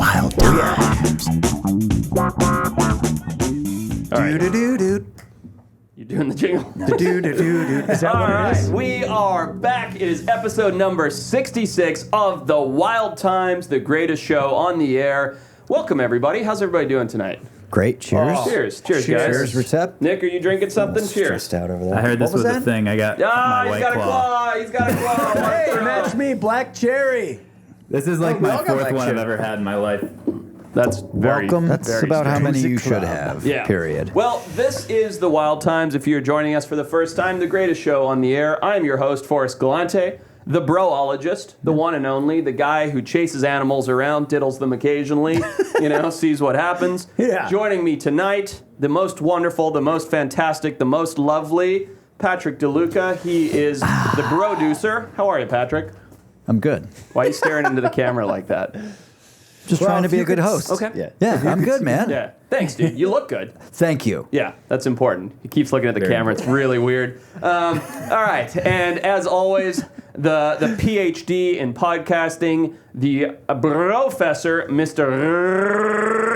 Wild times. Do-do-do-do. You doing the jingle? Do-do-do-do. Is that what it is? We are back. It is episode number 66 of The Wild Times, the greatest show on the air. Welcome, everybody. How's everybody doing tonight? Great. Cheers. Cheers, guys. Cheers, Retep. Nick, are you drinking something? Cheers. Stressed out over there. I heard this What was a that? thing. I got my He's White got a Claw. claw. He's got a claw. Hey, match me, black cherry. This is like we my all got fourth Black one I've Cherry. ever had in my life. That's very, Welcome. That's very about how strange. many you Music should club. have. Yeah. Period. Well, this is The Wild Times. If you're joining us for the first time, the greatest show on the air. I am your host, Forrest Galante, the broologist, the one and only, the guy who chases animals around, diddles them occasionally, sees what happens. Yeah. Joining me tonight, the most wonderful, the most fantastic, the most lovely, Patrick DeLuca. He is the producer. How are you, Patrick? I'm good. Why are you staring into the camera like that? Just trying to be a good host. Okay. Yeah, I'm good, man. Yeah. Thanks, dude. You look good. Thank you. Yeah, that's important. He keeps looking at the camera. It's really weird. All right, and as always, the PhD in podcasting, the professor, Mr.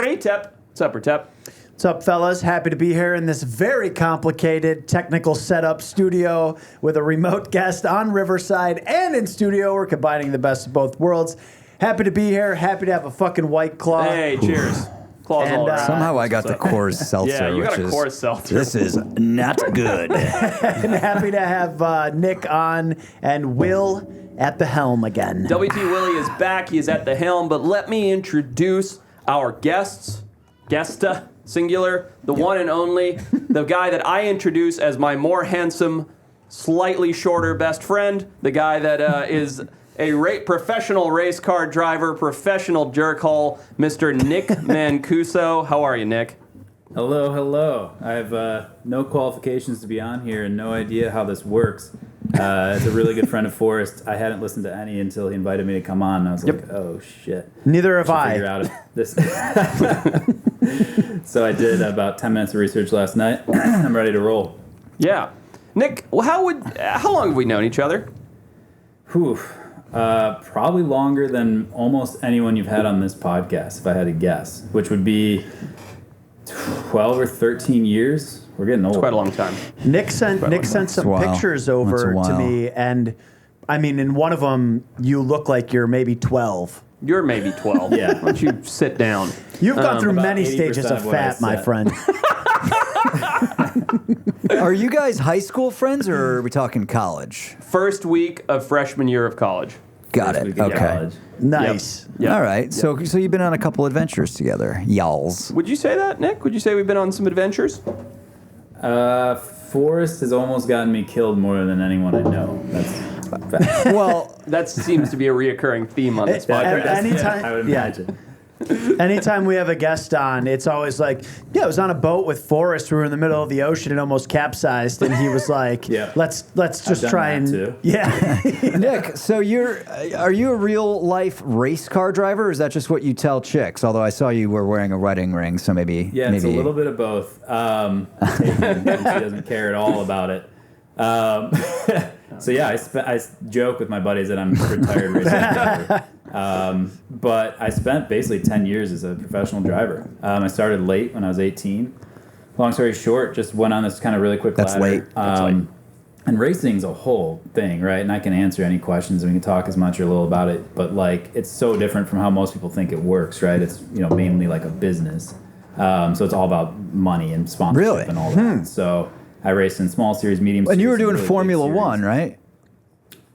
Retep. What's up, Retep? What's up, fellas? Happy to be here in this very complicated technical setup studio with a remote guest on Riverside and in studio. We're combining the best of both worlds. Happy to be here. Happy to have a fucking White Claw. Hey, cheers. Claws And, all around. Somehow I got the Coors Seltzer. Yeah, you got a which Coors is, Seltzer. This is not good. And happy to have Nick on and Will at the helm again. WT Willie is back. He is at the helm. But let me introduce our guests. Guesta, singular, the one and only, the guy that I introduce as my more handsome, slightly shorter best friend, the guy that is a professional race car driver, professional jerkhole, Mr. Nick Mancuso. How are you, Nick? Hello. I have no qualifications to be on here and no idea how this works. As a really good friend of Forrest, I hadn't listened to any until he invited me to come on. And I was like, oh, shit. Neither have I should figure I. out if this. So I did about 10 minutes of research last night. I'm ready to roll. Yeah. Nick, how long have we known each other? Whew. Probably longer than almost anyone you've had on this podcast, if I had to guess, which would be 12 or 13 years. We're getting old. Quite a long time. Nick sent some Wow. pictures That's a over to while. me, and I mean, in one of them, you look like you're maybe 12. You're maybe 12. Yeah. Why don't you sit down? You've gone through about many 80% stages of of what I fat, my said. friend. Are you guys high school friends or are we talking college? First week of freshman year of college. Got First it. week of Okay. college. Nice. Yep. All right. So you've been on a couple adventures together, y'alls. Would you say that, Nick? Would you say we've been on some adventures? Forrest has almost gotten me killed more than anyone I know. That's Well, That seems to be a reoccurring theme on this podcast. Anytime, I would yeah. imagine. Anytime we have a guest on, it's always like, I was on a boat with Forrest. We were in the middle of the ocean and almost capsized, and he was like, Yeah. let's just done try that and too. yeah." Nick, so are you a real life race car driver or is that just what you tell chicks? Although I saw you were wearing a wedding ring, so maybe Yeah, it's a little bit of both. She doesn't care at all about it. So yeah, I joke with my buddies that I'm a retired racing driver. But I spent basically 10 years as a professional driver. I started late when I was 18. Long story short, just went on this kind of really quick That's ladder. late. That's late. And racing's a whole thing, right? And I can answer any questions and we can talk as much or little about it. But like, it's so different from how most people think it works, right? It's mainly like a business. So it's all about money and sponsorship Really? and all that. So I raced in small series, medium series. And you were doing really big Formula series. One, right?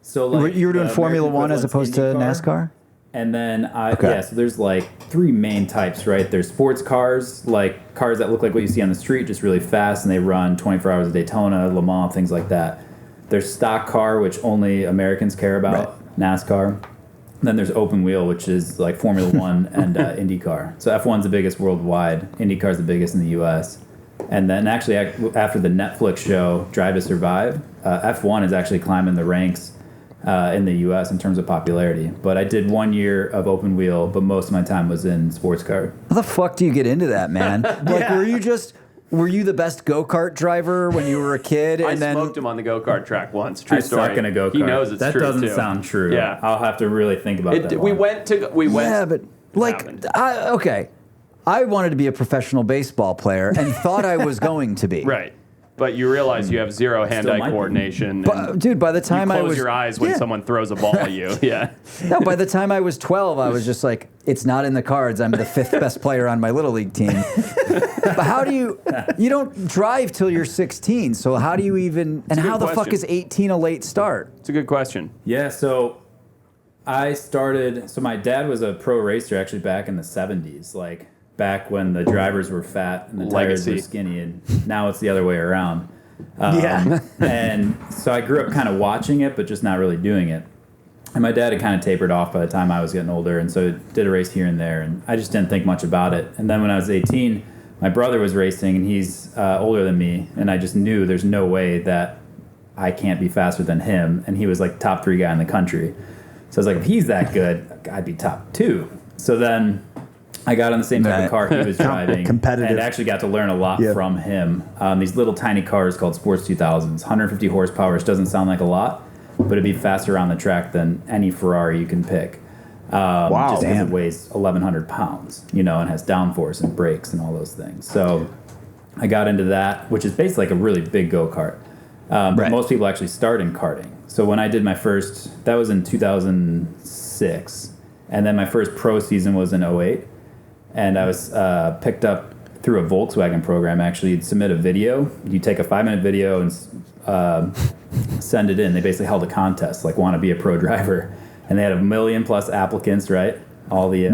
So like You were doing the Formula American One as opposed to equivalent's IndyCar. NASCAR? And then Okay. so there's like three main types, right? There's sports cars, like cars that look like what you see on the street, just really fast, and they run 24 hours at Daytona, Le Mans, things like that. There's stock car, which only Americans care about, NASCAR. And then there's open wheel, which is like Formula One and IndyCar. So F1's the biggest worldwide. IndyCar's the biggest in the U.S. And then actually after the Netflix show Drive to Survive, F1 is actually climbing the ranks in the U.S. in terms of popularity. But I did 1 year of open wheel, but most of my time was in sports car. How the fuck do you get into that, man? Like, were you the best go-kart driver when you were a kid? I And then smoked him on the go-kart track once. True I story. suck in a go-kart. He knows it's that true, doesn't too. sound true. Yeah. I'll have to really think about that We one. went. yeah, but Like, okay, I wanted to be a professional baseball player and thought I was going to be. Right. But you realize you have zero hand-eye coordination. But, dude, by the time you close your eyes when someone throws a ball at you. Yeah. No, by the time I was 12, I was just like, it's not in the cards. I'm the 5th best player on my Little League team. But how do you don't drive till you're 16, so how do you even, and how the fuck is 18 a late start? It's a good question. Yeah, so I started, so my dad was a pro racer actually back in the 70s, like back when the drivers were fat and the tires were skinny, and now it's the other way around. And so I grew up kind of watching it, but just not really doing it. And my dad had kind of tapered off by the time I was getting older, and so did a race here and there, and I just didn't think much about it. And then when I was 18, my brother was racing, and he's older than me, and I just knew there's no way that I can't be faster than him, and he was like top 3 guy in the country. So I was like, if he's that good, I'd be top 2. So then I got on the same type of car he was driving. Competitive. And actually got to learn a lot from him. These little tiny cars called Sports 2000s, 150 horsepower, which doesn't sound like a lot, but it'd be faster around the track than any Ferrari you can pick. Just because it weighs 1,100 pounds, and has downforce and brakes and all those things. So I got into that, which is basically like a really big go-kart. But most people actually start in karting. So when I did my first, that was in 2006, and then my first pro season was in 2008, and I was picked up through a Volkswagen program. Actually, you'd submit a video, you take a 5-minute video and send it in. They basically held a contest, like want to be a pro driver, and they had 1 million+ applicants, right? All the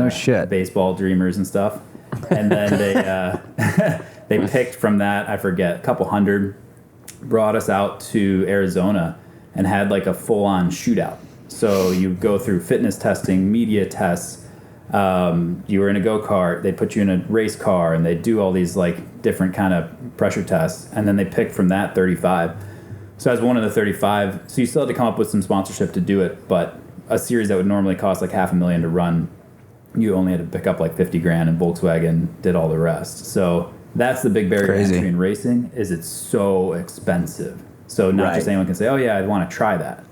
baseball dreamers and stuff, and then they picked from that, I forget, a couple hundred, brought us out to Arizona and had like a full-on shootout. So you go through fitness testing, media tests. You were in a go-kart. They put you in a race car, and they do all these like different kind of pressure tests, and then they picked from that 35. So I was one of the 35. So you still had to come up with some sponsorship to do it, but a series that would normally cost like $500,000 to run, you only had to pick up like $50,000, and Volkswagen did all the rest. So that's the big barrier to entry in racing, is it's so expensive. So not just anyone can say, oh yeah, I'd want to try that.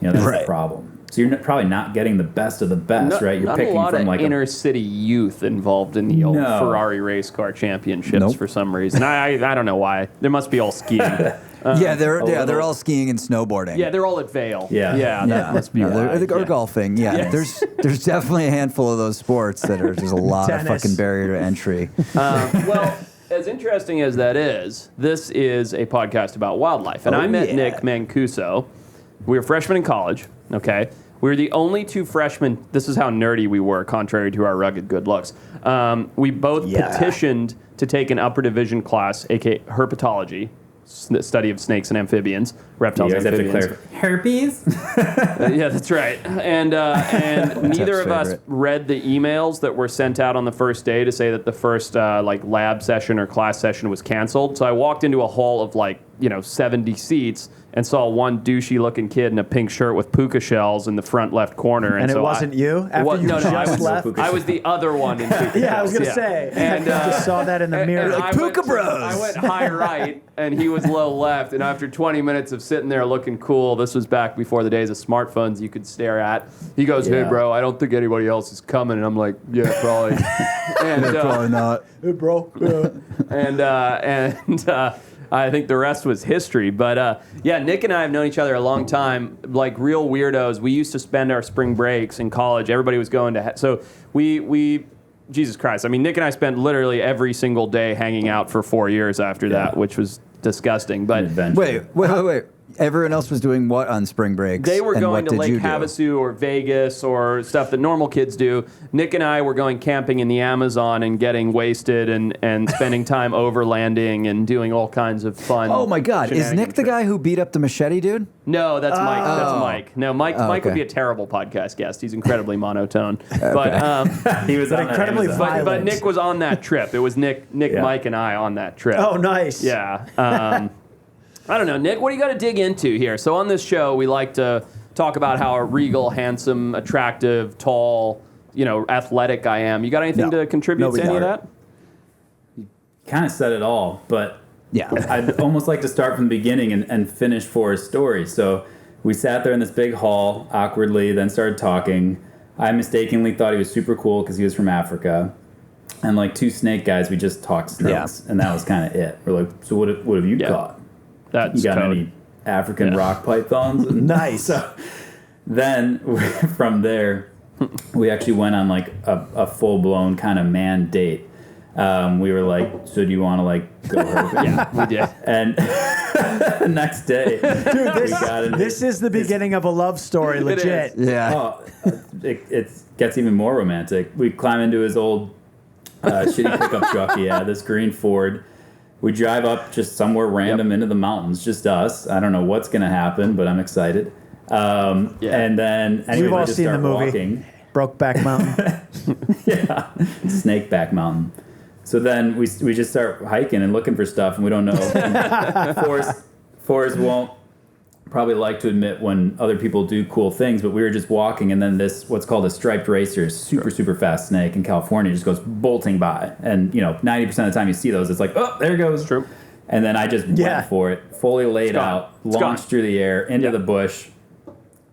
That's the problem. So you're probably not getting the best of the best, right? You're picking a lot from of like inner city youth involved in the old Ferrari race car championships for some reason. I don't know why. They must be all skiing. They're all skiing and snowboarding. Yeah, they're all at Vail. Yeah. That must be why. Or golfing. Yeah, Yes. there's definitely a handful of those sports that are just a lot of fucking barrier to entry. Well, as interesting as that is, this is a podcast about wildlife, and I met Nick Mancuso. We were freshmen in college. Okay, we were the only 2 freshmen. This is how nerdy we were, contrary to our rugged good looks. We both petitioned to take an upper division class, aka herpetology, study of snakes and amphibians, reptiles and amphibians. Herpes? Yeah, that's right. And neither of us read the emails that were sent out on the first day to say that the first lab session or class session was canceled. So I walked into a hall of 70 seats and saw one douchey-looking kid in a pink shirt with puka shells in the front left corner. And it so wasn't you? After you just left? I was the other one in puka shells. I was going to say. And I just saw that in the mirror. Like, puka bros! I went high right, and he was low left. And after 20 minutes of sitting there looking cool, this was back before the days of smartphones you could stare at. He goes, hey, bro, I don't think anybody else is coming. And I'm like, yeah, probably. And, probably not. Hey, bro. I think the rest was history. But Nick and I have known each other a long time, like real weirdos. We used to spend our spring breaks in college. Everybody was going to... So we Jesus Christ. I mean, Nick and I spent literally every single day hanging out for 4 years after that, which was disgusting. But Wait. Everyone else was doing what on spring breaks? They were going to Lake Havasu or Vegas or stuff that normal kids do. Nick and I were going camping in the Amazon and getting wasted and spending time overlanding and doing all kinds of fun. Oh my God. Is Nick the guy who beat up the machete dude? No, that's Mike. That's Mike. No, Mike would be a terrible podcast guest. He's incredibly monotone. But he was incredibly violent. But Nick was on that trip. It was Nick, Mike, and I on that trip. Oh, nice. Yeah. I don't know, Nick, what do you got to dig into here? So on this show, we like to talk about how regal, handsome, attractive, tall, athletic I am. You got anything to contribute to any of that? You kind of said it all, but yeah, I'd almost like to start from the beginning and finish Forrest's story. So we sat there in this big hall awkwardly, then started talking. I mistakenly thought he was super cool because he was from Africa. And like 2 snake guys, we just talked snakes, and that was kind of it. We're like, so what have you caught? That's you got code. any African rock pythons? And Nice. So then from there, we actually went on like a full blown kind of man date. We were like, so do you want to like go herping? Yeah, we did. And the next day, This is the beginning of a love story, legit. Yeah. Oh, it gets even more romantic. We climb into his old shitty pickup truck he had, this green Ford. We drive up just somewhere random into the mountains, just us. I don't know what's going to happen, but I'm excited. And then anyway, We've all we just seen the start movie. walking. Brokeback Mountain. Yeah, Snakeback Mountain. So then we just start hiking and looking for stuff, and we don't know. And Forrest won't probably like to admit when other people do cool things, but we were just walking, and then this, what's called a striped racer, super fast snake in California, just goes bolting by. And, 90% of the time you see those, it's like, oh, there it goes. True. And then I just went for it, fully laid out, launched through the air, into the bush.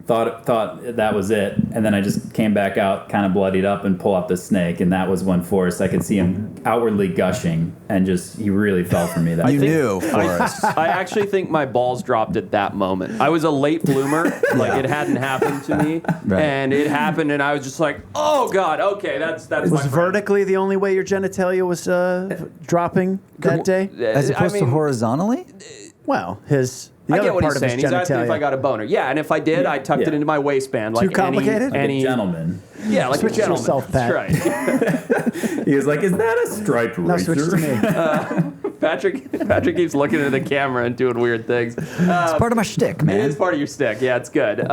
Thought that was it, and then I just came back out, kind of bloodied up, and pull up the snake, and that was when Forrest, I could see him outwardly gushing, and he really fell for me. That You day. knew, Forrest. I actually think my balls dropped at that moment. I was a late bloomer. Like, it hadn't happened to me. Right. And it happened, and I was just like, oh, God, okay, that's Was my friend. vertically the only way your genitalia was dropping that day? As opposed to horizontally? Well, the I other get what part he's of his saying. He's asking if I genitalia. got a boner. Yeah, and if I did, I tucked it into my waistband. Like complicated? Like Any a gentleman. Yeah, like Switch a to gentleman. yourself, Pat. That's right. He was like, "Is that a striped Now racer?" switch to me. Patrick keeps looking into the camera and doing weird things. It's part of my shtick, It man. is part of your stick. Yeah, it's good.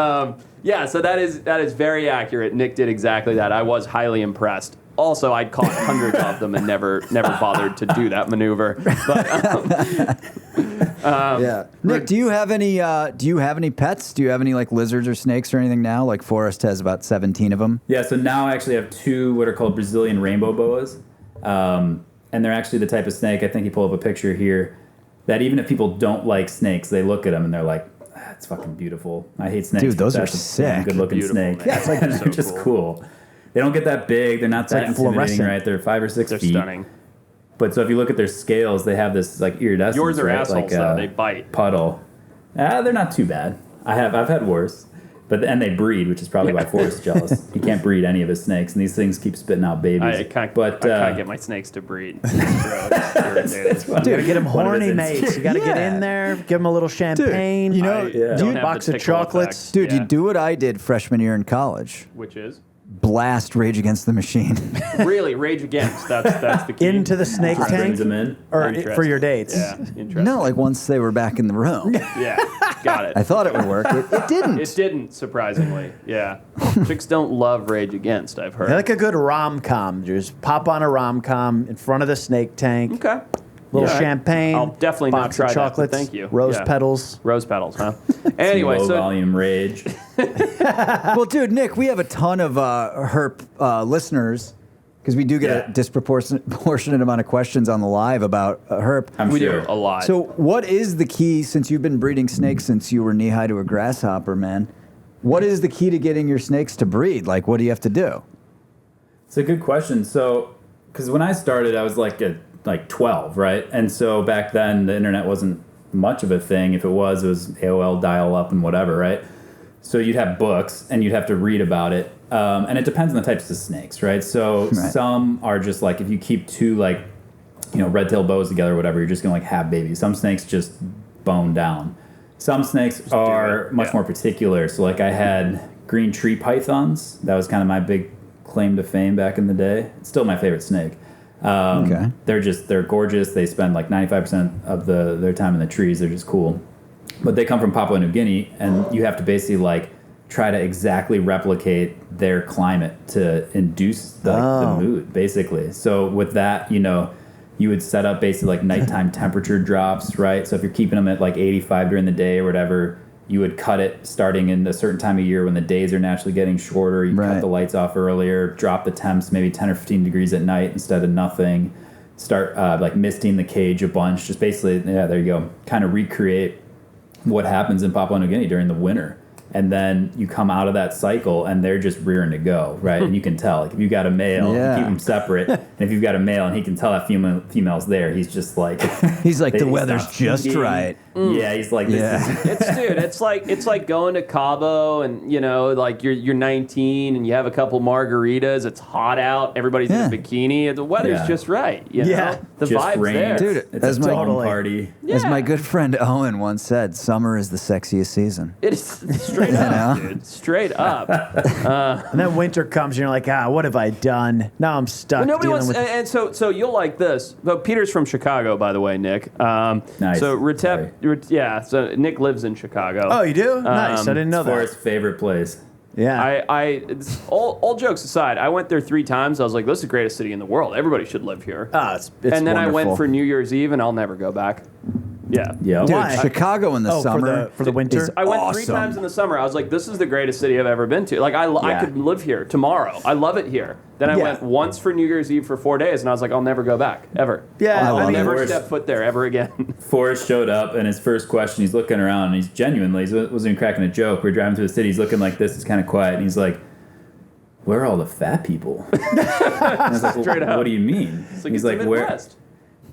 Yeah, so that is very accurate. Nick did exactly that. I was highly impressed. Also, I'd caught hundreds of them and never bothered to do that maneuver. But Yeah. Nick, do you have any pets? Do you have any like lizards or snakes or anything now? Like Forrest has about 17 of them. Yeah, so now I actually have 2 what are called Brazilian rainbow boas. And they're actually the type of snake, I think you pull up a picture here, that even if people don't like snakes, they look at them and they're like, it's fucking beautiful. I hate snakes. Dude, those but are that's a sick. good looking Beautiful, snake. man. Yeah, it's like they're So just cool. They don't get that big. They're not that like intimidating, fluorescent. right? They're 5 or 6 they're feet. stunning. But so if you look at their scales, they have this like iridescence. Yours are right? assholes, like, though. They bite. Puddle. They're not too bad. I've had worse. And they breed, which is probably why Forrest's jealous. He can't breed any of his snakes, and these things keep spitting out babies. I can't get my snakes to breed. It's gross. Dude, get him One of horny, his mates. You got to get Yeah. in there, give him a little champagne. you know, don't have box the of tickle chocolates. effect. Dude, Yeah. you do what I did freshman year in college. Which is? Blast Rage Against the Machine. Really, Rage Against. That's the key. Into the snake Brings tank them in. or Interesting. for your dates. Yeah, interesting. No, like once they were back in the room. Yeah, got it. I thought it would work. It didn't. It didn't, surprisingly. Yeah. Chicks don't love Rage Against, I've heard. I like a good rom-com. Just pop on a rom-com in front of the snake tank. Okay. Little Yeah. champagne. I'll definitely not box try of that, but chocolates. thank you. Rose Yeah. petals. Rose petals, huh? Anyway, Low so volume rage. Well, dude, Nick, we have a ton of Herp listeners because we do get Yeah. a disproportionate amount of questions on the live about Herp. I'm we sure. do a lot. So, what is the key since you've been breeding snakes since you were knee high to a grasshopper, man? What is the key to getting your snakes to breed? Like, what do you have to do? It's a good question. So, because when I started, I was like 12, right? And so back then, the internet wasn't much of a thing. If it was AOL dial-up and whatever, right? So you'd have books, and you'd have to read about it. And it depends on the types of snakes, right? So some are just like, if you keep 2 red-tailed boas together or whatever, you're just going to like have babies. Some snakes just bone down. Some snakes are much more particular. So like I had green tree pythons. That was kind of my big claim to fame back in the day. It's still my favorite snake. Okay. They're gorgeous. They spend like 95% of their time in the trees. They're just cool. But they come from Papua New Guinea, and you have to basically like try to exactly replicate their climate to induce the mood, basically. So with that, you would set up basically like nighttime temperature drops, right? So if you're keeping them at like 85 during the day or whatever, you would cut it starting in a certain time of year when the days are naturally getting shorter. You cut the lights off earlier, drop the temps maybe 10 or 15 degrees at night instead of nothing. Start like misting the cage a bunch. Just basically, there you go. Kind of recreate what happens in Papua New Guinea during the winter. And then you come out of that cycle, and they're just rearing to go, right? And you can tell, like, if you got a male, you keep them separate. And if you've got a male, and he can tell that female's there, he's just like, he's like, the weather's just right. Yeah, he's like, It's like going to Cabo, and like you're 19 and you have a couple margaritas. It's hot out. Everybody's in a bikini. The weather's just right. You know? The just vibe's rain. there. Dude, it's a home party. Yeah. As my good friend Owen once said, summer is the sexiest season. It is straight up, dude. Straight up. And then winter comes, and you're like, what have I done? Now I'm stuck. Well, nobody dealing wants, with... and so you'll like this. But Peter's from Chicago, by the way, Nick. Nice. So Retep, so Nick lives in Chicago. Oh, you do? Nice. I didn't know that. Forrest's favorite place. Yeah. All jokes aside, I went there 3 times. I was like, this is the greatest city in the world. Everybody should live here. It's and then wonderful. I went for New Year's Eve, and I'll never go back. Yeah. Yeah. Dude, Why? Chicago in the summer. For the winter? is I went awesome. 3 times in the summer. I was like, this is the greatest city I've ever been to. Like, I could live here tomorrow. I love it here. Then I went once for New Year's Eve for 4 days, and I was like, I'll never go back, ever. Yeah, I'll I mean, never Forrest- step foot there ever again. Forrest showed up, and his first question, he's looking around, and he's genuinely, he wasn't even cracking a joke. We're driving through the city, he's looking like this, it's kind of quiet, and he's like, where are all the fat people? And I was like, Straight up. What do you mean? It's like, he's it's like, the where? Midwest.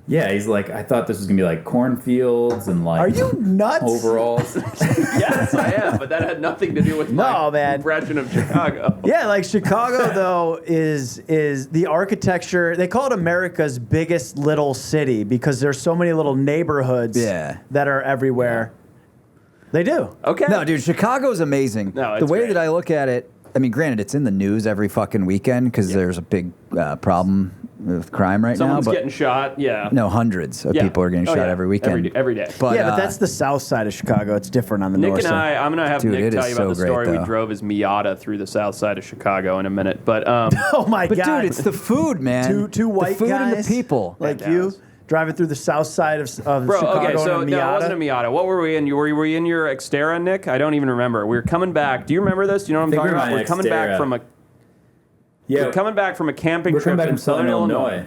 Yeah, he's like, I thought this was going to be like cornfields and like Are you nuts? overalls. Yes, I am, but that had nothing to do with my man. impression of Chicago. Yeah, like Chicago though is the architecture. They call it America's biggest little city because there's so many little neighborhoods that are everywhere. They do. Okay. No, dude, Chicago's amazing. No, the it's way great. that I look at it, I mean, granted, it's in the news every fucking weekend because there's a big problem with crime right Someone's now. But getting shot. Yeah. no, hundreds of people are getting shot every weekend. Every day. But, Yeah, but that's the south side of Chicago. It's different on the Nick north and side. I'm going to have Dude, Nick it tell is you about so the story great, we though. drove his Miata through the south side of Chicago in a minute. But Oh my But god. dude, it's the food, man. two white the food guys and the people. like Yeah, you Dallas. driving through the south side of Bro, Chicago okay, so in a no, Miata. it wasn't a Miata. What were we in? Were we in your Xterra, Nick? I don't even remember. We were coming back. Do you remember this? Do you know what I'm think talking we were about? on We're coming back Xterra. from a Yeah, we're coming back from a camping we're trip coming back in from Southern Illinois.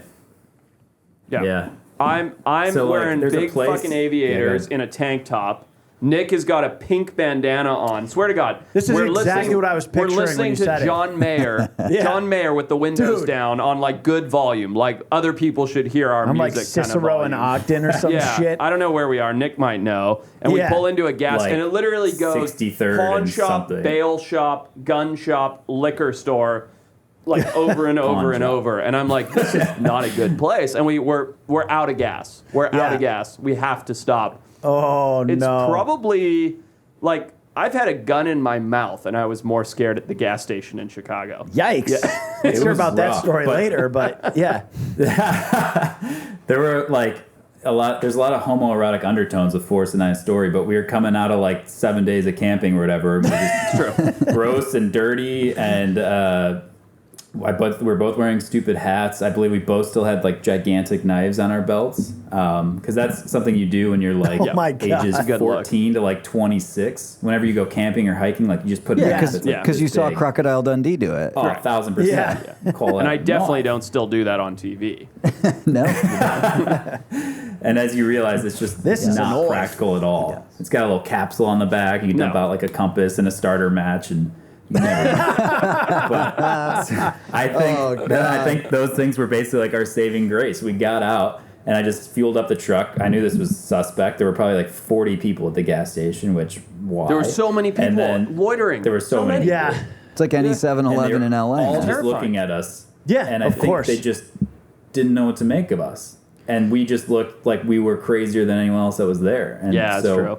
Yeah. I'm So, like, wearing there's a big place- fucking aviators Yeah, in a tank top. Nick has got a pink bandana on. Swear to God. This is we're exactly what I was picturing We're when listening you to said it. John Mayer. Yeah. John Mayer with the windows Dude. down on like good volume. Like other people should hear our I'm like music kind of Cicero volume. and Ogden or some Yeah, shit. I don't know where we are. Nick might know. And we Yeah. pull into a gas, Like and it literally goes 63rd pawn and shop, something. bail shop, gun shop, liquor store, like over and over and shop. over. And I'm like, this is not a good place. And we're out of gas. We're out Yeah. of gas. We have to stop. Oh It's no. probably like I've had a gun in my mouth, and I was more scared at the gas station in Chicago. Yikes. Let's hear was about that rough, story but- later, but yeah. There were like there's a lot of homoerotic undertones with Forrest and I's story, but we were coming out of like 7 days of camping or whatever. And we were just gross and dirty, and we're both wearing stupid hats. I believe we both still had like gigantic knives on our belts, because that's something you do when you're like Oh my God. ages Good luck. 14 to like 26. Whenever you go camping or hiking, like you just put it Yeah, down. It's, like, because you this saw big. Crocodile Dundee do it. Oh, 1,000%. Yeah. Call And it I definitely not. don't still do that on TV. No, And as you realize, it's just This is an not oil. practical at all. It's got a little capsule on the back. You can dump No. out like a compass and a starter match, and you never. But I think those things were basically like our saving grace. We got out, and I just fueled up the truck. I knew this was suspect. There were probably like 40 people at the gas station, which why? There were so many people And then loitering. There were so many. Yeah. it's like any And 7-Eleven they in were LA. all man. just Terrifying. looking at us. Yeah, and I of think course. they just didn't know what to make of us. And we just looked like we were crazier than anyone else that was there. And Yeah, that's so true.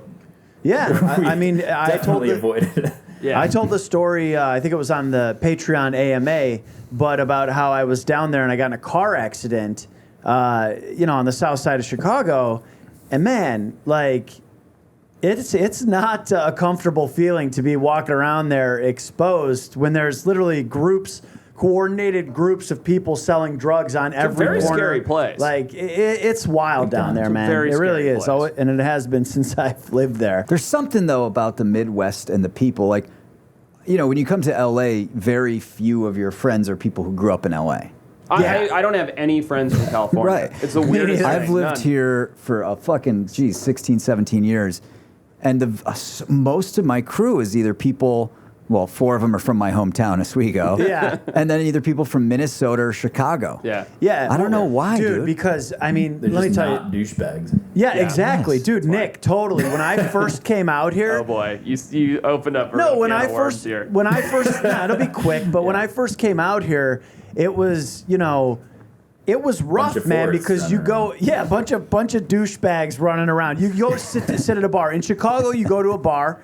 Yeah. I mean, I told definitely the, avoided it. Yeah. I told the story, I think it was on the Patreon AMA, but about how I was down there and I got in a car accident, on the south side of Chicago. And man, like, it's not a comfortable feeling to be walking around there exposed when there's literally coordinated groups of people selling drugs on every very corner. scary place. Like, it's wild down there, It's a man. very It really scary is. place. Oh, and it has been since I've lived there. There's something though about the Midwest and the people. Like, when you come to LA, very few of your friends are people who grew up in LA. I don't have any friends from California. Right. It's the weirdest thing. I've lived None. here for 16, 17 years. and most of my crew is either people. Well, 4 of them are from my hometown, Oswego. Yeah. And then either people from Minnesota or Chicago. Yeah. Yeah. I don't know why, dude. Because, I mean, They're let me just tell you. not douchebags. Yeah, exactly. Yes. Dude, Nick, totally. When I first came out here. Oh boy, you opened up. No, when I first nah, it'll be quick, but when I first came out here, it was, it was rough, of man, Forrests because you running go, a bunch of douchebags running around. You go sit at a bar. In Chicago, you go to a bar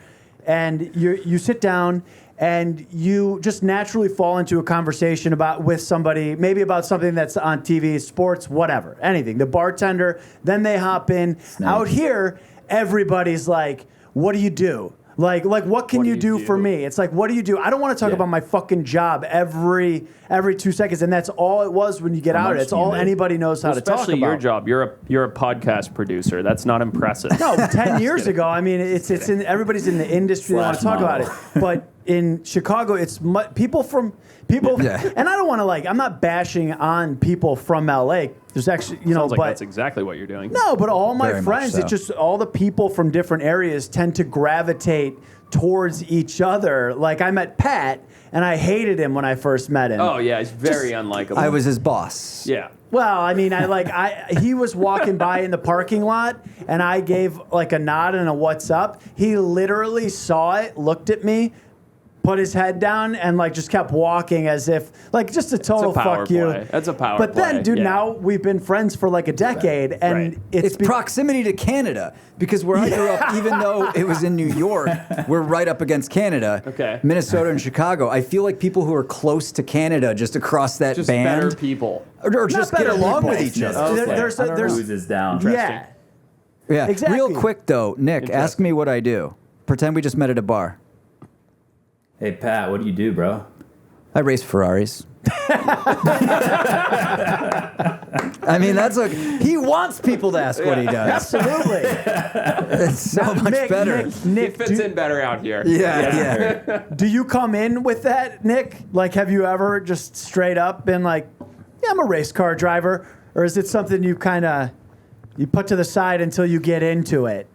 and you sit down and you just naturally fall into a conversation with somebody, maybe about something that's on TV, sports, whatever, anything. The bartender, then they hop in. Snakes. Out here, everybody's like, what do you do? Like, what can you do for me? It's like, what do you do? I don't want to talk about my fucking job every 2 seconds, and that's all it was when you get out. It's all anybody knows how to talk about. Especially your job. You're a podcast producer. That's not impressive. No, 10 years ago. I mean, everybody's in the industry. They want to talk about it. But in Chicago, it's people. Yeah. And I don't want to I'm not bashing on people from LA. There's actually, Sounds like but that's exactly what you're doing. no, but all my Very much friends, so. it's just all the people from different areas tend to gravitate towards each other. Like I met Pat, and I hated him when I first met him. Oh yeah, he's very unlikable. I was his boss. Yeah. Well, I mean, he was walking by in the parking lot, and I gave like a nod and a what's up. He literally saw it, looked at me, put his head down, and just kept walking as if just a total power fuck you. play. That's a power But then, play, dude, yeah. now we've been friends for like a decade, and Right. It's proximity to Canada, because where I grew up, even though it was in New York, we're right up against Canada. Okay. Minnesota and Chicago. I feel like people who are close to Canada, just across that Just band, better people. or just get better along people. with each other. Okay. There's I don't know who's is down. yeah. Yeah. Exactly. Real quick though, Nick, ask me what I do. Pretend we just met at a bar. Hey, Pat, what do you do, bro? I race Ferraris. I mean, that's like he wants people to ask what he does. Absolutely. It's so much better. Nick, It fits in better out here. Yeah. do you come in with that, Nick? Like, have you ever just straight up been like, yeah, I'm a race car driver? Or is it something you you put to the side until you get into it?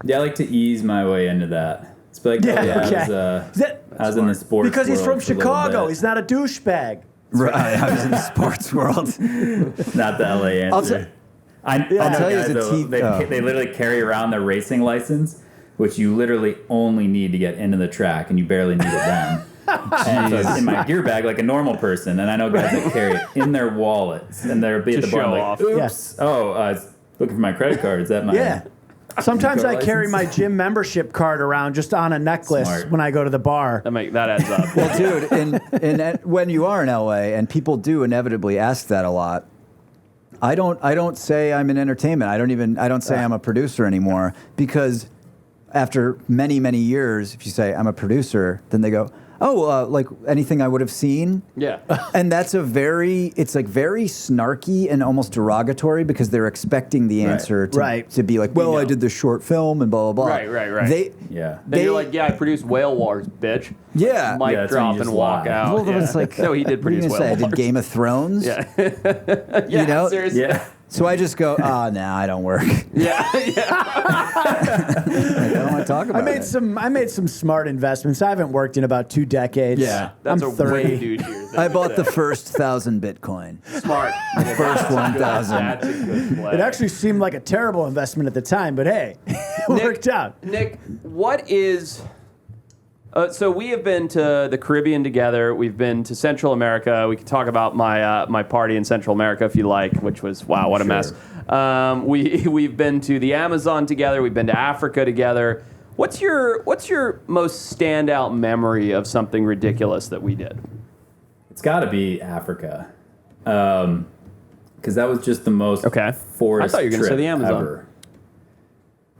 Yeah, I like to ease my way into that. It's like, I was in the sports because he's from world for a little Chicago. bit. He's not a douchebag. Right. I was in the sports world. Not the LA answer. I'll tell you, guys, as a though, team, they literally carry around their racing license, which you literally only need to get into the track, and you barely need it then. And so it's in my gear bag like a normal person, and I know guys that carry it in their wallets, and they'll be at To the bar show like, off. oops, Yes. I was looking for my credit card. Is that my... Yeah. Sometimes I Car carry my license? gym membership card around just on a necklace Smart. when I go to the bar. That adds up. Well, dude, when you are in LA, and people do inevitably ask that a lot, I don't say I'm in entertainment. I don't say I'm a producer anymore, because after many, many years, if you say I'm a producer, then they go, oh, like anything I would have seen. Yeah. And that's very snarky and almost derogatory, because they're expecting the answer to be like, well, I did this short film and blah, blah, blah. Right. Yeah. Then you're like, yeah, I produced Whale Wars, bitch. Yeah. Mic that's when drop you and just walk lie. out. Well, yeah. it's like, no, he did what are you produce gonna say? Whale I did Wars. Game of Thrones. Yeah. You know? Seriously. Yeah. So I just go, nah, I don't work. Yeah. I don't want to talk about it. I made some smart investments. I haven't worked in about 2 decades. Yeah. That's I'm a 30. way douchier thing I to bought say. the first 1,000 Bitcoin. Smart. First 1,000. That's a good play. It actually seemed like a terrible investment at the time, but hey, it worked out. Nick, what is... so we have been to the Caribbean together. We've been to Central America. We can talk about my party in Central America if you like, which was, wow, what a mess. We've been to the Amazon together. We've been to Africa together. What's your most standout memory of something ridiculous that we did? It's got to be Africa. Because that was just the most forest I thought you were gonna trip say the Amazon.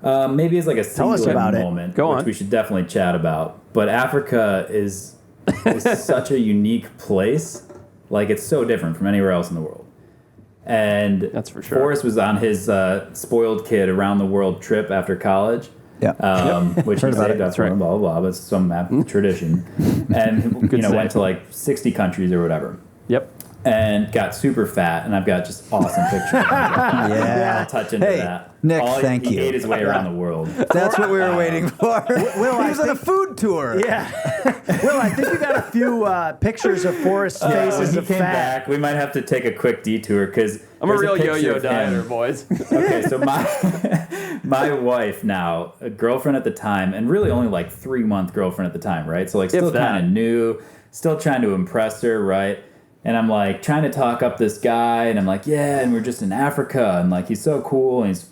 ever. Maybe it's like a Tell us singular about it. moment, Go which on. we should definitely chat about. But Africa is such a unique place. Like, it's so different from anywhere else in the world. And That's for sure. Forrest was on his spoiled kid around the world trip after college. Yeah. Which he Heard about saved it. up for, blah, blah, blah, but it's some tradition. And, went to like 60 countries or whatever. Yep. and got super fat, and I've got just awesome pictures. Yeah. I'll touch into Hey, that. Nick, thank he you. ate his way around the world. That's what we were waiting for. Will, he was on a food tour. Yeah. Will, I think you got a few pictures of Forrest's When faces he of came fat. back, we might have to take a quick detour because I'm a real yo-yo dieter, boys. Okay, so my wife now, a girlfriend at the time, and really only like 3-month girlfriend at the time, right? So like still kind of new, still trying to impress her, right? And I'm like trying to talk up this guy, and I'm like, yeah, and we're just in Africa, and like he's so cool, and he's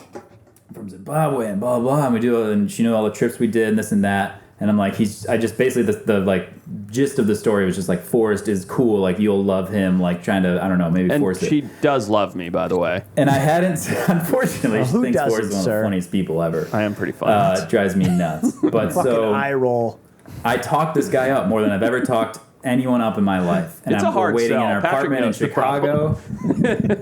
from Zimbabwe, and blah blah, and we do, and she knew all the trips we did, and this and that. And I'm like, I just basically the like gist of the story was just like Forrest is cool, like you'll love him, like trying to, I don't know, maybe And force she it. does love me, by the way. And I hadn't, unfortunately, she who thinks doesn't, Forrest is one of sir? the funniest people ever. I am pretty funny. It drives me nuts. But Fucking so eye roll. I talked this guy up more than I've ever talked anyone up in my life. And It's a hard we're waiting sell. in our Patrick apartment in knows the Chicago.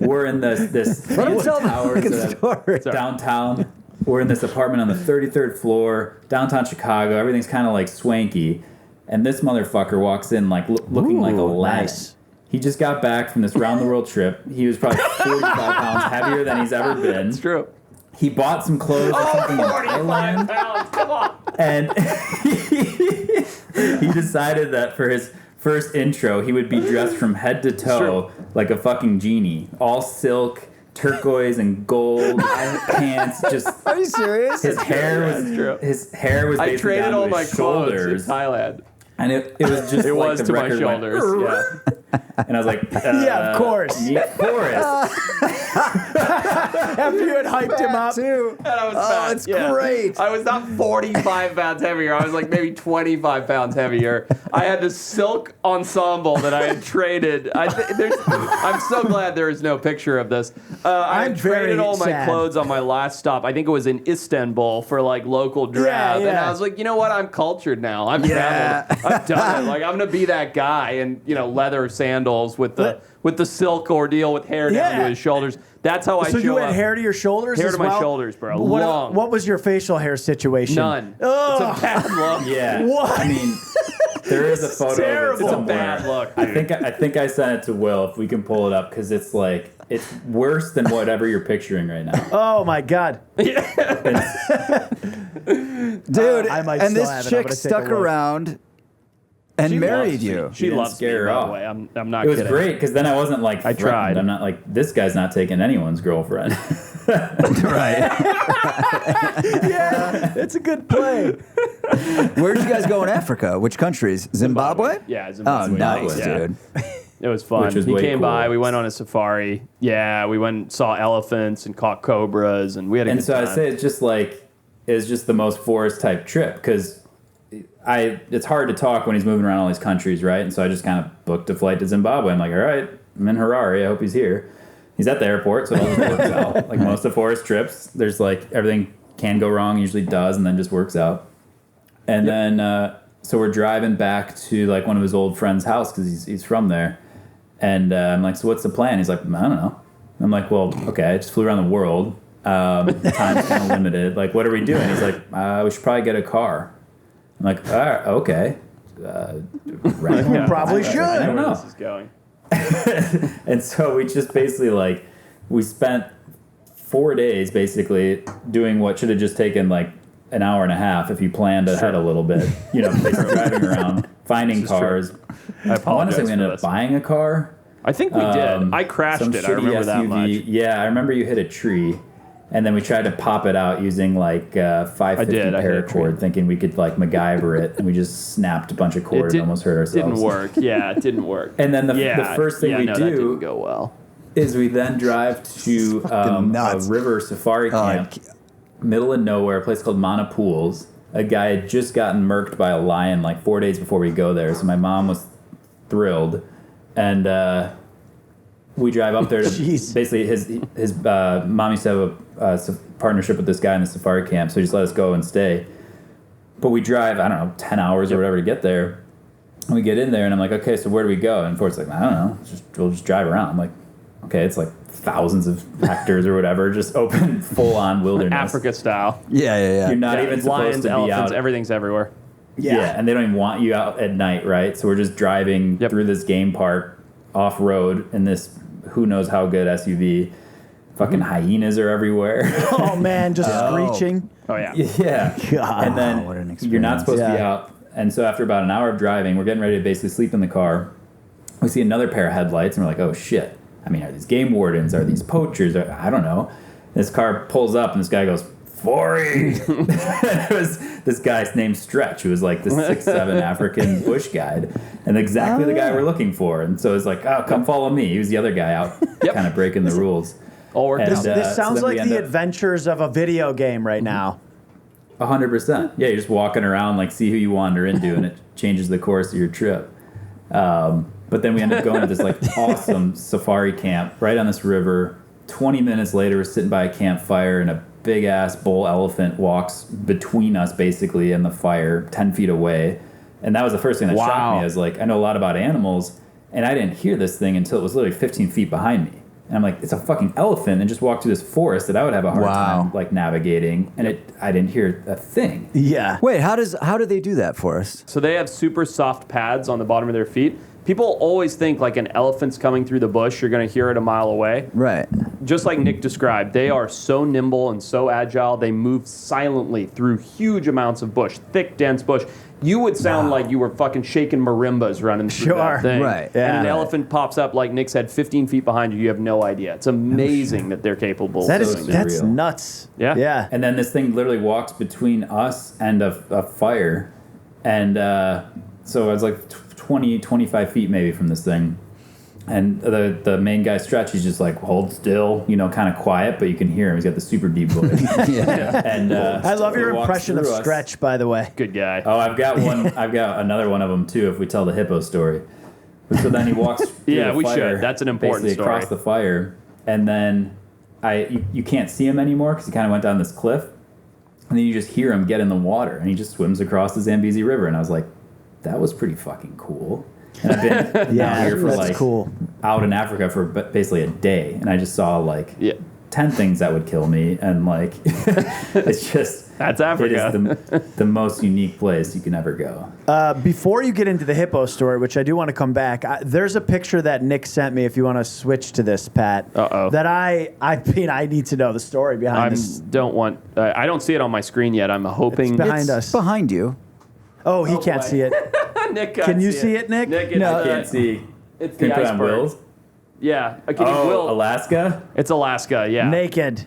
We're in this Let him tell the towers fucking that story. downtown. We're in this apartment on the 33rd floor, downtown Chicago. Everything's kind of like swanky. And this motherfucker walks in like looking like a lad. Nice. He just got back from this round the world trip. He was probably 45 pounds heavier than he's ever been. It's true. He bought some clothes or something in Thailand. Pounds, come on. And he decided that for his first intro, he would be dressed from head to toe like a fucking genie. All silk, turquoise and gold pants. Just Are you serious? his hair That's true. was basically I traded down to all his my clothes in shoulders, Thailand. and it was just It like was the to my record went, shoulders. Yeah. and I was like, Yeah, of course. Meet Forrest. After you had hyped him up. too. And I was Oh, fat. it's yeah. great. I was not 45 pounds heavier. I was like maybe 25 pounds heavier. I had this silk ensemble that I had traded. I'm so glad there is no picture of this. I I'm had traded very all my sad. clothes on my last stop. I think it was in Istanbul for like local draft. Yeah. And I was like, you know what? I'm cultured now. I'm Yeah. traveled. I've done it. Like I'm gonna be that guy in leather sandals with the silk ordeal with hair down Yeah. to his shoulders. That's how I So show you had up. hair to your shoulders Hair as to my well? shoulders, bro. What, Long. what was your facial hair situation? None. Ugh. It's a bad look. Yeah. What? I mean, there is a photo terrible. of it It's a somewhere. bad look. I think I sent it to Will if we can pull it up because it's like it's worse than whatever you're picturing right now. Oh my God. Dude, I might and still this have it. I'm chick gonna take stuck a look. around and married you. She didn't loves me, scare her by off. the way. I'm not It was kidding. great because then I wasn't like I threatened. tried. I'm not like this guy's not taking anyone's girlfriend. Right. Yeah, it's a good play. Where'd you guys go in Africa? Which countries? Zimbabwe? Yeah, Oh, Zimbabwe. nice, Yeah. dude. It was fun. Which was He way came cool. by. We went on a safari. Yeah, we went and saw elephants and caught cobras, and we had a And good so time. I say it's just the most Forrest type trip because it's hard to talk when he's moving around all these countries, right? And so I just kind of booked a flight to Zimbabwe. I'm like, all right, I'm in Harare. I hope he's here. He's at the airport, so it all just works out. Like most of Forrest trips, there's like everything can go wrong, usually does, and then just works out. And then so we're driving back to like one of his old friend's house because he's from there. And I'm like, so what's the plan? He's like, I don't know. I'm like, well, okay, I just flew around the world. Time's kind of limited. Like, what are we doing? He's like, we should probably get a car. I'm like, all right, okay. We probably should. I don't where know. this is going. And so we just basically we spent 4 days basically doing what should have just taken like an hour and a half if you planned ahead a little bit. Basically driving around, finding cars. I I want to apologize say we for ended up this. buying a car. I think we did. I crashed Some it. I shitty remember that SUV. much. Yeah, I remember you hit a tree. And then we tried to pop it out using like 550 I hit a paracord, tree. thinking we could like MacGyver it, and we just snapped a bunch of cord and almost hurt ourselves. Didn't work. Yeah, it didn't work. And then the first thing we that do didn't go well. is we then drive to a nuts. river safari camp, middle of nowhere, a place called Mana Pools. A guy had just gotten murked by a lion like 4 days before we go there, so my mom was thrilled, and we drive up there to Jeez. basically his mom used to have a partnership with this guy in the safari camp, so he just let us go and stay. But we drive, I don't know, 10 hours or whatever to get there. And we get in there, and I'm like, okay, so where do we go? And Forrest's like, I don't know, we'll just drive around. I'm like, okay, it's like thousands of hectares or whatever, just open, full-on wilderness. Africa style. Yeah. You're not Yeah, even supposed lions, to be elephants, out. everything's everywhere. Yeah, and they don't even want you out at night, right? So we're just driving Yep. through this game park off road in this who knows how good SUV. Fucking hyenas are everywhere. Oh man, just screeching. Oh yeah. Yeah. God. And then what an you're not supposed to be Yeah. out. And so after about an hour of driving, we're getting ready to basically sleep in the car. We see another pair of headlights, and we're like, oh shit. I mean, are these game wardens? Are these poachers? I don't know. This car pulls up, and this guy goes, Forry! It was this guy's named Stretch, who was like this 6'7" African bush guide, and exactly the guy we're looking for. And so it's like, oh, come follow me. He was the other guy out kind of breaking the rules. All worked And, out. This so sounds then we like end the up- adventures of a video game right now. 100%. Yeah, you're just walking around, like, see who you wander into, and it changes the course of your trip. But then we end up going to this, like, awesome safari camp right on this river. 20 minutes later, we're sitting by a campfire, and a big-ass bull elephant walks between us, basically, and the fire, 10 feet away. And that was the first thing that shocked me. I was like, I know a lot about animals, and I didn't hear this thing until it was literally 15 feet behind me. And I'm like, it's a fucking elephant, and just walked through this forest that I would have a hard time like navigating, and I didn't hear a thing. Yeah. Wait, how do they do that, Forrest? So they have super soft pads on the bottom of their feet. People always think like an elephant's coming through the bush, you're going to hear it a mile away. Right. Just like Nick described, they are so nimble and so agile. They move silently through huge amounts of bush, thick, dense bush. You would sound like you were fucking shaking marimbas running through that thing. Right. Yeah. And an elephant pops up, like Nick said, 15 feet behind you. You have no idea. It's amazing that they're capable of doing that. That's real. nuts. Yeah. Yeah. And then this thing literally walks between us and a fire. And so I was like 20, 25 feet maybe from this thing. And the main guy, Stretch, he's just like, hold still, kind of quiet, but you can hear him. He's got the super deep voice. Yeah. And I love your he walks impression of through us. Stretch, by the way. Good guy. Oh, I've got one. I've got another one of them too. If we tell the hippo story, so then he walks. Through Yeah, the we fire, should. That's an important basically story. across the fire, and then you can't see him anymore because he kind of went down this cliff, and then you just hear him get in the water, and he just swims across the Zambezi River, and I was like, that was pretty fucking cool. And I've been down here for that's like cool. out in Africa for basically a day, and I just saw like 10 things that would kill me, and like it's just That's Africa. It is the most unique place you can ever go. Before you get into the hippo story, which I do want to come back, there's a picture that Nick sent me. If you want to switch to this, Pat, that I need to know the story behind this. I don't see it on my screen yet. I'm hoping It's behind us. Behind you. Oh, he can't boy. see it. Nick Can you see it, Nick? Nick, No, I can't see. It's Can the you put on iceberg. Will's? Yeah, Will. Alaska? It's Alaska. Yeah. Naked.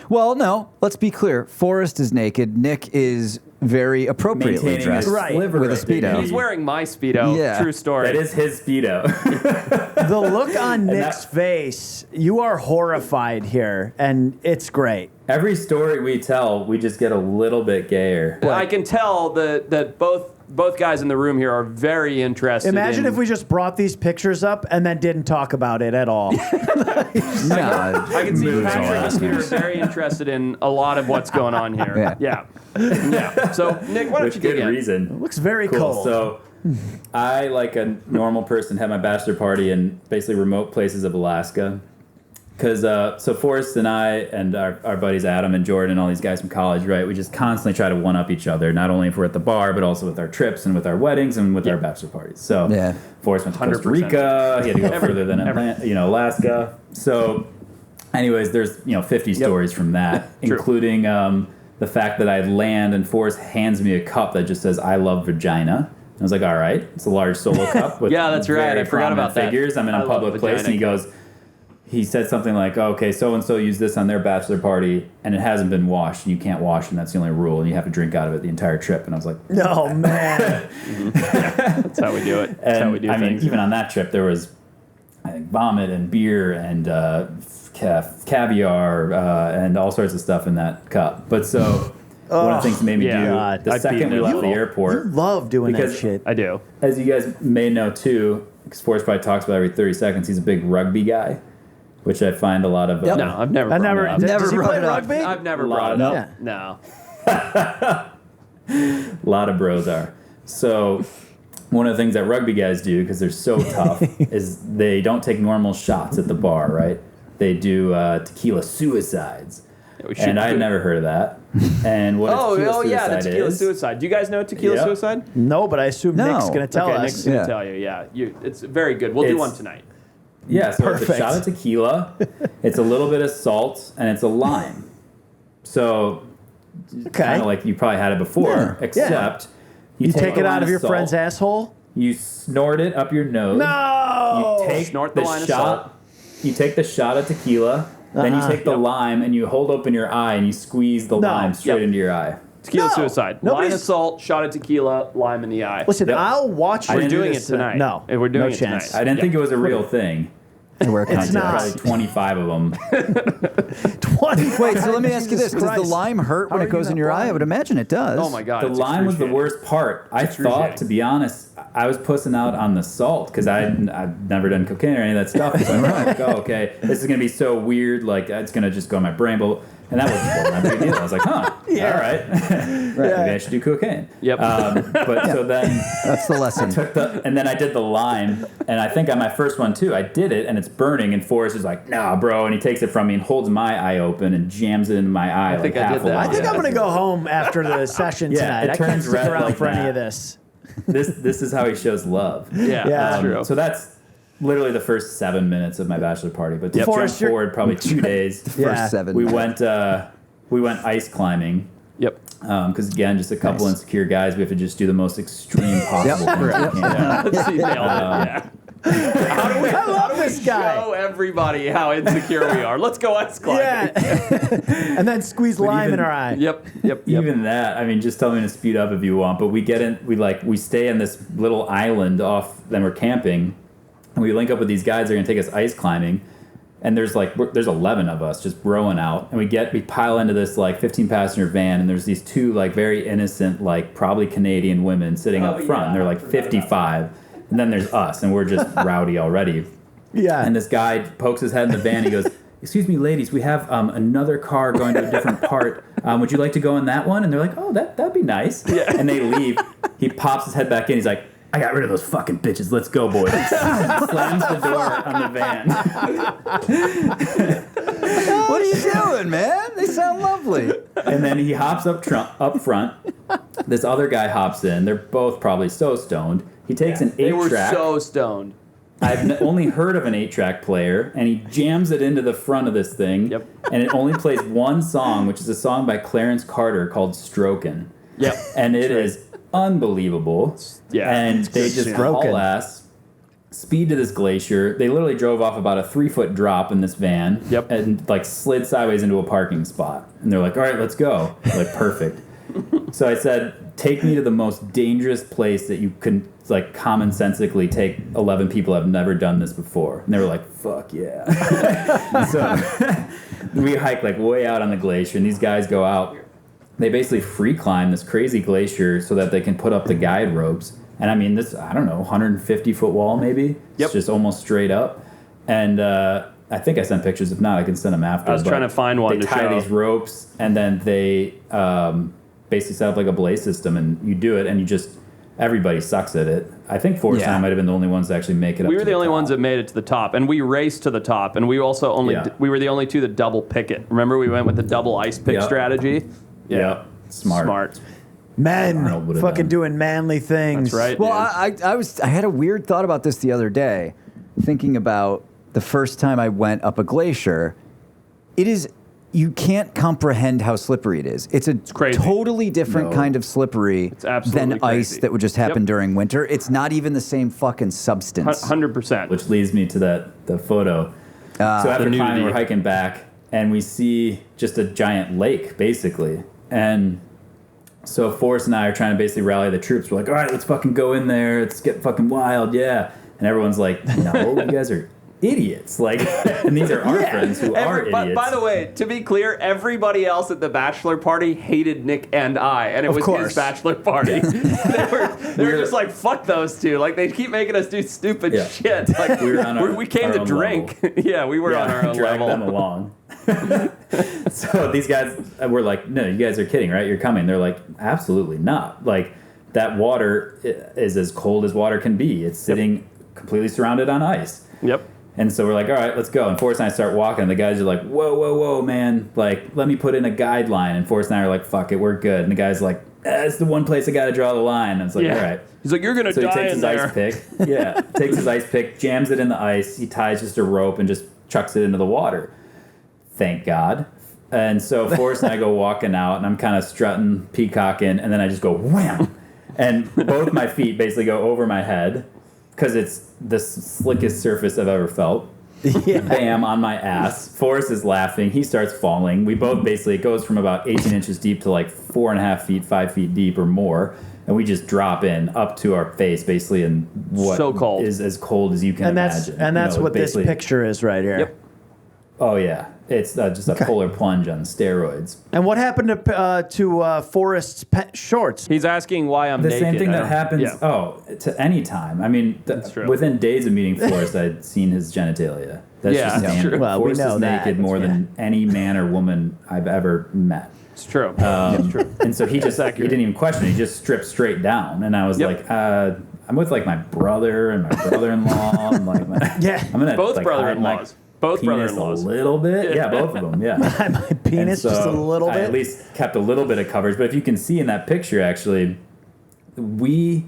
Well, no. Let's be clear. Forrest is naked. Nick is very appropriately Maintaining dressed a Right. sliver with a of Speedo. dignity. He's wearing my Speedo. Yeah. True story. That is his Speedo. The look on that- Nick's face, you are horrified here, and it's great. Every story we tell, we just get a little bit gayer. I can tell that both guys in the room here are very interested. Imagine in, if we just brought these pictures up and then didn't talk about it at all. No, I can see moves all Patrick that. here is very interested in a lot of what's going on here. Yeah. Yeah. So Nick, why don't With you good dig in? reason. Looks very Cool. cold. So I, like a normal person, had my bachelor party in basically remote places of Alaska. Because so Forrest and I and our buddies Adam and Jordan and all these guys from college, right? We just constantly try to one-up each other, not only if we're at the bar, but also with our trips and with our weddings and with our bachelor parties. So Forrest went to Costa 100%. Rica. He had to go further than Alaska. So anyways, there's 50 stories from that, including the fact that I land and Forrest hands me a cup that just says "I love vagina." I was like, all right, it's a large solo cup with Yeah, that's right. very I forgot about prominent that. figures. I'm in I a love public place, and vagina he said something like, oh, okay, so-and-so used this on their bachelor party, and it hasn't been washed, and you can't wash, and that's the only rule, and you have to drink out of it the entire trip. And I was like, oh, man. That's how we do it. That's how we do I mean, things. even on that trip, there was, I think, vomit and beer and caviar and all sorts of stuff in that cup. But so one of the things that made me do God. the I'd second be we left the You airport, love doing that Because- shit. I do. as you guys may know too, because Forrest probably talks about every 30 seconds, he's a big rugby guy, which I find a lot of... No, I've never. brought it up. Does he brought play it up. rugby? I've never A lot brought it of- up. Yeah. No. A lot of bros are. So one of the things that rugby guys do, because they're so tough, is they don't take normal shots at the bar, right? They do tequila suicides. We should And I had do- never heard of that. And what Oh, tequila yeah, the suicide tequila is... suicide. Do you guys know tequila Yep. suicide? No, but I assume No. Nick's going to tell Okay, us. Nick's gonna Yeah. tell you. Yeah, it's very good. We'll do It's- one tonight. Yeah, so it's a Perfect. shot of tequila, it's a little bit of salt, and it's a lime. So, kind of like you probably had it before, except You take it the out line of your salt, friend's asshole? you snort it up your nose. No! You take Snort the line of salt. You take the shot of tequila, then you take the lime and you hold open your eye and you squeeze the lime straight into your eye. Tequila No. suicide. Nobody's- Line of salt, shot of tequila, lime in the eye. Listen, Yep. I'll watch you We're do doing it this tonight. No. We're doing no it chance. tonight. I didn't think it was a real thing. Where It's not. Probably 25 of them. 20. Wait, so let me ask you this: Jesus Does the Christ. lime hurt How when are it you goes not in your eye? I blind? would imagine it does. Oh my god. The it's lime was the excruciating. worst part. I thought, excruciating. to be honest, I was pussing out on the salt because I've never done cocaine or any of that stuff. So I was like, oh, okay, this is going to be so weird. Like, it's going to just go in my brain. But, and that wasn't a big deal. I was like, huh, all right. Maybe I should do cocaine. Yep. But so then That's the lesson. and then I did the lime, and I think on my first one too, I did it, and it's burning, and Forrest is like, nah, bro, and he takes it from me and holds my eye open and jams it into my eye. think like I half did that. a I line. think I'm going to go home after the session Yeah, tonight. it I can't turns stick red around like for any that. of this. This is how he shows love. Yeah, Yeah. that's true. So that's literally the first 7 minutes of my bachelor party. But to jump Forrest, you're- forward probably 2 days, Yeah. First 7. we went ice climbing. Yep. Because again, just a couple insecure guys, we have to just do the most extreme possible things we can. Let's see, nailed it. Yeah. I love this guy. Show everybody how insecure we are. Let's go ice climbing. Yeah. And then squeeze lime in our eye. Yep. Even that, I mean, just tell me to speed up if you want. But we get in, we stay on this little island off. Then we're camping, and we link up with these guys. They're gonna take us ice climbing, and there's 11 of us just rowing out, and we pile into this 15-passenger van, and there's these two very innocent probably Canadian women sitting up front. And they're 55, and then there's us, and we're just rowdy already. Yeah. And this guy pokes his head in the van. He goes, "Excuse me, ladies, we have another car going to a different part. Would you like to go in that one?" And they're like, "Oh, that'd be nice." Yeah. And they leave. He pops his head back in. He's like, "I got rid of those fucking bitches. Let's go, boys." Slams the door on the van. What are you doing, man? They sound lovely. And then he hops up front. This other guy hops in. They're both probably so stoned. He takes an They were 8-track. so stoned. I've only heard of an 8-track player, and he jams it into the front of this thing. Yep. And it only plays one song, which is a song by Clarence Carter called "Strokin'." Yep. And it is unbelievable. Yeah, And it's they good just shit. haul ass, speed to this glacier. They literally drove off about a 3-foot drop in this van. Yep. And slid sideways into a parking spot. And they're like, "All right, let's go." Perfect. So I said, "Take me to the most dangerous place that you can commonsensically take 11 people who have never done this before." And they were like, "Fuck yeah." So we hike way out on the glacier, and these guys go out. They basically free climb this crazy glacier so that they can put up the guide ropes. And I mean, this, I don't know, 150-foot wall maybe? Yep. It's just almost straight up. And I think I sent pictures. If not, I can send them after. I was But trying to find one They to tie show. these ropes, and then they basically set up a belay system, and you do it, and everybody sucks at it. I think Forrest and I might have been the only ones that actually make it up. We were to the only top. ones that made it to the top, and we raced to the top, and we also we were the only two that double pick it. Remember, we went with the double ice pick Yep. strategy. Yeah. Smart. Men Arnold would've fucking done. doing manly things. That's right. Well, dude. I had a weird thought about this the other day, thinking about the first time I went up a glacier. You can't comprehend how slippery it is. It's crazy. totally different kind of slippery absolutely than ice crazy. that would just happen Yep. during winter. It's not even the same fucking substance. 100%. Which leads me to the photo. So after The climbing, nudity. we're hiking back, and we see just a giant lake, basically. And so Forrest and I are trying to basically rally the troops. We're like, "All right, let's fucking go in there. Let's get fucking wild, yeah." And everyone's like, "No, you guys are idiots." And these are our friends who are idiots. By the way, to be clear, everybody else at the bachelor party hated Nick and I, and it was course. his bachelor party. they were just like, "Fuck those two!" They keep making us do stupid shit. We were on we came our to own drink. Yeah, we were on our own drag level. them along. So these guys were like, "No, you guys are kidding, right? You're coming." They're like, "Absolutely not. That water is as cold as water can be. It's sitting completely surrounded on ice." Yep. And so we're like, all right, let's go. And Forrest and I start walking. And the guys are like, whoa, whoa, whoa, man. Like, let me put in a guideline. And Forrest and I are like, fuck it, we're good. And the guy's like, it's the one place I got to draw the line. And it's like, all right. He's like, you're going to So die he takes in his there. ice pick. Yeah, takes his ice pick, jams it in the ice. He ties just a rope and just chucks it into the water. Thank God. And so Forrest and I go walking out, and I'm kind of strutting, peacocking, and then I just go wham. And both my feet basically go over my head because it's the slickest surface I've ever felt. Yeah. Bam, on my ass. Forrest is laughing. He starts falling. We both basically, it goes from about 18 inches deep to like 4.5 feet, 5 feet deep or more. And we just drop in up to our face, basically, in what So cold. is as cold as you can imagine. And that's You know, what this basically- picture is right here. Yep. Oh, yeah. It's just a polar plunge on steroids. And what happened to Forrest's shorts? He's asking why I'm The naked. same thing I that don't- happens, Yeah. to any time. I mean, That's true. within days of meeting Forrest, I'd seen his genitalia. That's Yeah, just that's standard. true. Well, we Forrest know is that, naked more yeah. than any man or woman I've ever met. It's true. It's true. And so he just he accurate. didn't even question it. He just stripped straight down. And I was Yep. like, I'm with like my brother and my brother-in-law. And like Yeah. I'm gonna Both like, brother-in-laws. hide my Both penis brother-in-laws. a little bit. Yeah, both of them. Yeah. My penis And just a so little I bit. at least kept a little bit of coverage. But if you can see in that picture, actually, we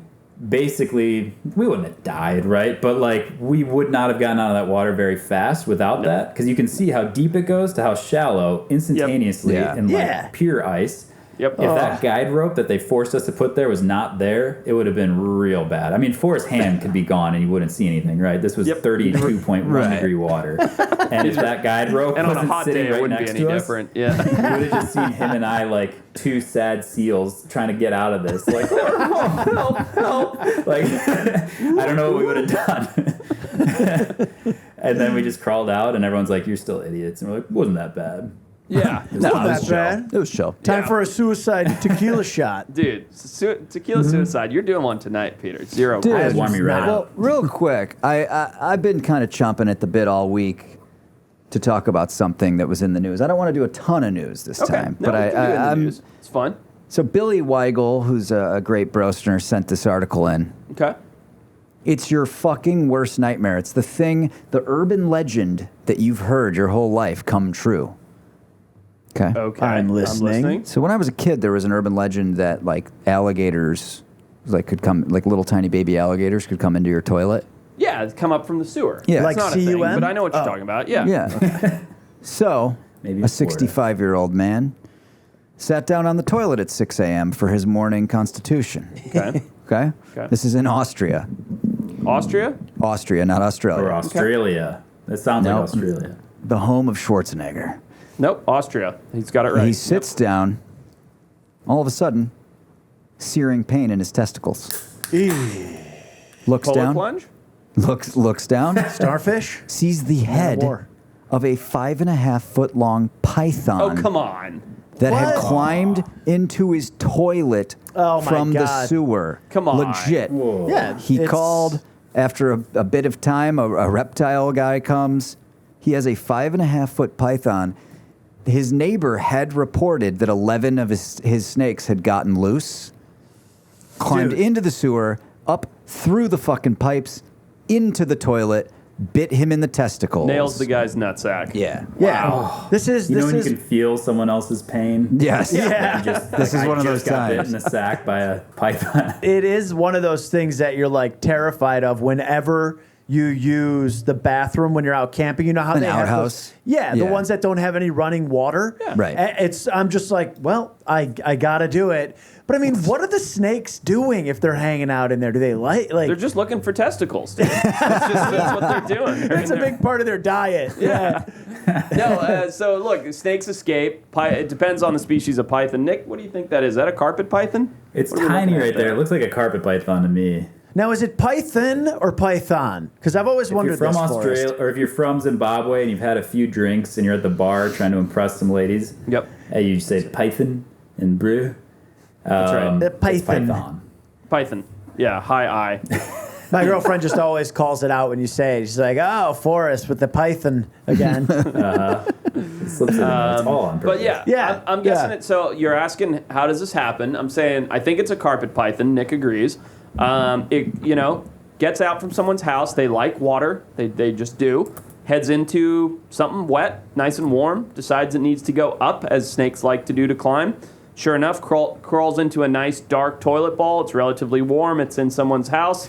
basically, we wouldn't have died, right? But like, we would not have gotten out of that water very fast without that. Because you can see how deep it goes to how shallow instantaneously Yeah. in Yeah. like pure ice. Yep. If that guide rope that they forced us to put there was not there, it would have been real bad. I mean, Forrest's hand could be gone and you wouldn't see anything, right? This was Yep. 32.1 Right. degree water. And if that guide rope And on a wasn't hot sitting day, it right wouldn't be next any to us, different. Yeah. you would have just seen him and I like two sad seals trying to get out of this. Like, help. Like, I don't know what we would have done. And then we just crawled out and everyone's like, you're still idiots. And we're like, wasn't that bad. Yeah. No, Not it that was bad. It was chill. Time Yeah. for a suicide tequila shot. Dude, tequila suicide. You're doing one tonight, Peter. Zero. Dude. credit. Warm me right Well, up. real quick, I've been kind of chomping at the bit all week to talk about something that was in the news. I don't want to do a ton of news this Okay. time, No, but we can do it in the I'm news. It's fun. so Billy Weigel, who's a great brostener, sent this article in. Okay. It's your fucking worst nightmare. It's the thing, the urban legend that you've heard your whole life come true. Okay. Okay. I'm listening. So when I was a kid, there was an urban legend that like alligators, like could come, like little tiny baby alligators could come into your toilet. Yeah, it's come up from the sewer. Yeah. Like It's not a thing, CUM? but I know what you're Oh. talking about. Yeah. Yeah. So Maybe a it's Florida. 65-year-old man sat down on the toilet at 6 a.m. for his morning constitution. Okay. Okay. Okay. This is in Austria. Austria? Austria, not Australia. Or Australia. That sounds No. like Australia. The home of Schwarzenegger. Nope. Austria. He's got it right. He sits down. All of a sudden, searing pain in his testicles. Looks Polar down. plunge? Looks down. Starfish? Sees the head war. of a 5.5-foot long python Oh, come on. that had What? climbed into his toilet Oh, my from the God. sewer. Come on. Legit. Whoa. Yeah. He it's- called after a bit of time. A reptile guy comes. He has a 5.5-foot python. His neighbor had reported that 11 of his snakes had gotten loose, climbed Dude. into the sewer, up through the fucking pipes, into the toilet, bit him in the testicles. Nails the guy's nutsack. Yeah. Yeah. This is You know this when is you can feel someone else's pain? Yes. Yeah. This is one of I those just got bit times. in the sack by a python. it is one of those things that you're like terrified of whenever you use the bathroom when you're out camping. You know how An they have outhouse? those, the Yeah. ones that don't have any running water. Yeah. Right. I'm just like, well, I gotta do it. But I mean, what are the snakes doing if they're hanging out in there? Do they like? They're just looking for testicles. Dude. That's what they're doing. They're That's in a there. big part of their diet. Yeah. No, so look, snakes escape. It depends on the species of python. Nick, what do you think that is? Is that a carpet python? It's What are we tiny looking at right there. It looks like a carpet python to me. Now, is it python or python? Because I've always If wondered you're from this. Australia, Forrest. or if you're from Zimbabwe and you've had a few drinks and you're at the bar trying to impress some ladies, Yep. you say python and brew. That's right. The It's python. python. Python. Yeah, high I. My girlfriend just always calls it out when you say it. She's like, "Oh, Forrest with the python again." It slips in there. It's all on purpose. But yeah, Yeah, I'm guessing yeah. it. So you're asking, how does this happen? I'm saying, I think it's a carpet python. Nick agrees. It, gets out from someone's house. They like water. They just do. Heads into something wet, nice and warm. Decides it needs to go up, as snakes like to do to climb. Sure enough, crawls into a nice dark toilet bowl. It's relatively warm. It's in someone's house.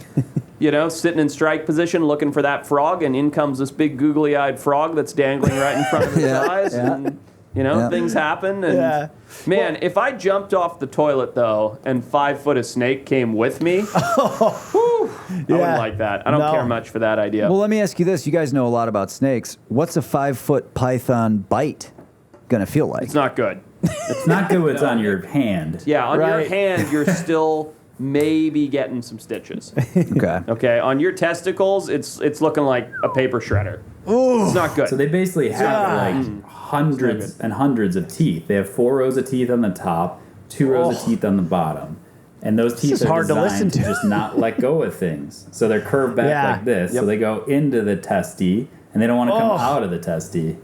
Sitting in strike position, looking for that frog, and in comes this big googly-eyed frog that's dangling right in front of his eyes. And, things happen. And man, if I jumped off the toilet, though, and 5 foot of snake came with me, I wouldn't like that. I don't care much for that idea. Well, let me ask you this. You guys know a lot about snakes. What's a 5-foot python bite going to feel like? It's not good. It's not good when it's on your hand. Yeah, on your hand, you're still maybe getting some stitches. Okay. On your testicles, it's looking like a paper shredder. Ooh. It's not good. So they basically have hundreds and hundreds of teeth. They have 4 rows of teeth on the top, 2 rows of teeth on the bottom. And those teeth are hard designed to listen to. just not let go of things. So they're curved back like this. So they go into the testy, and they don't want to come out of the testy.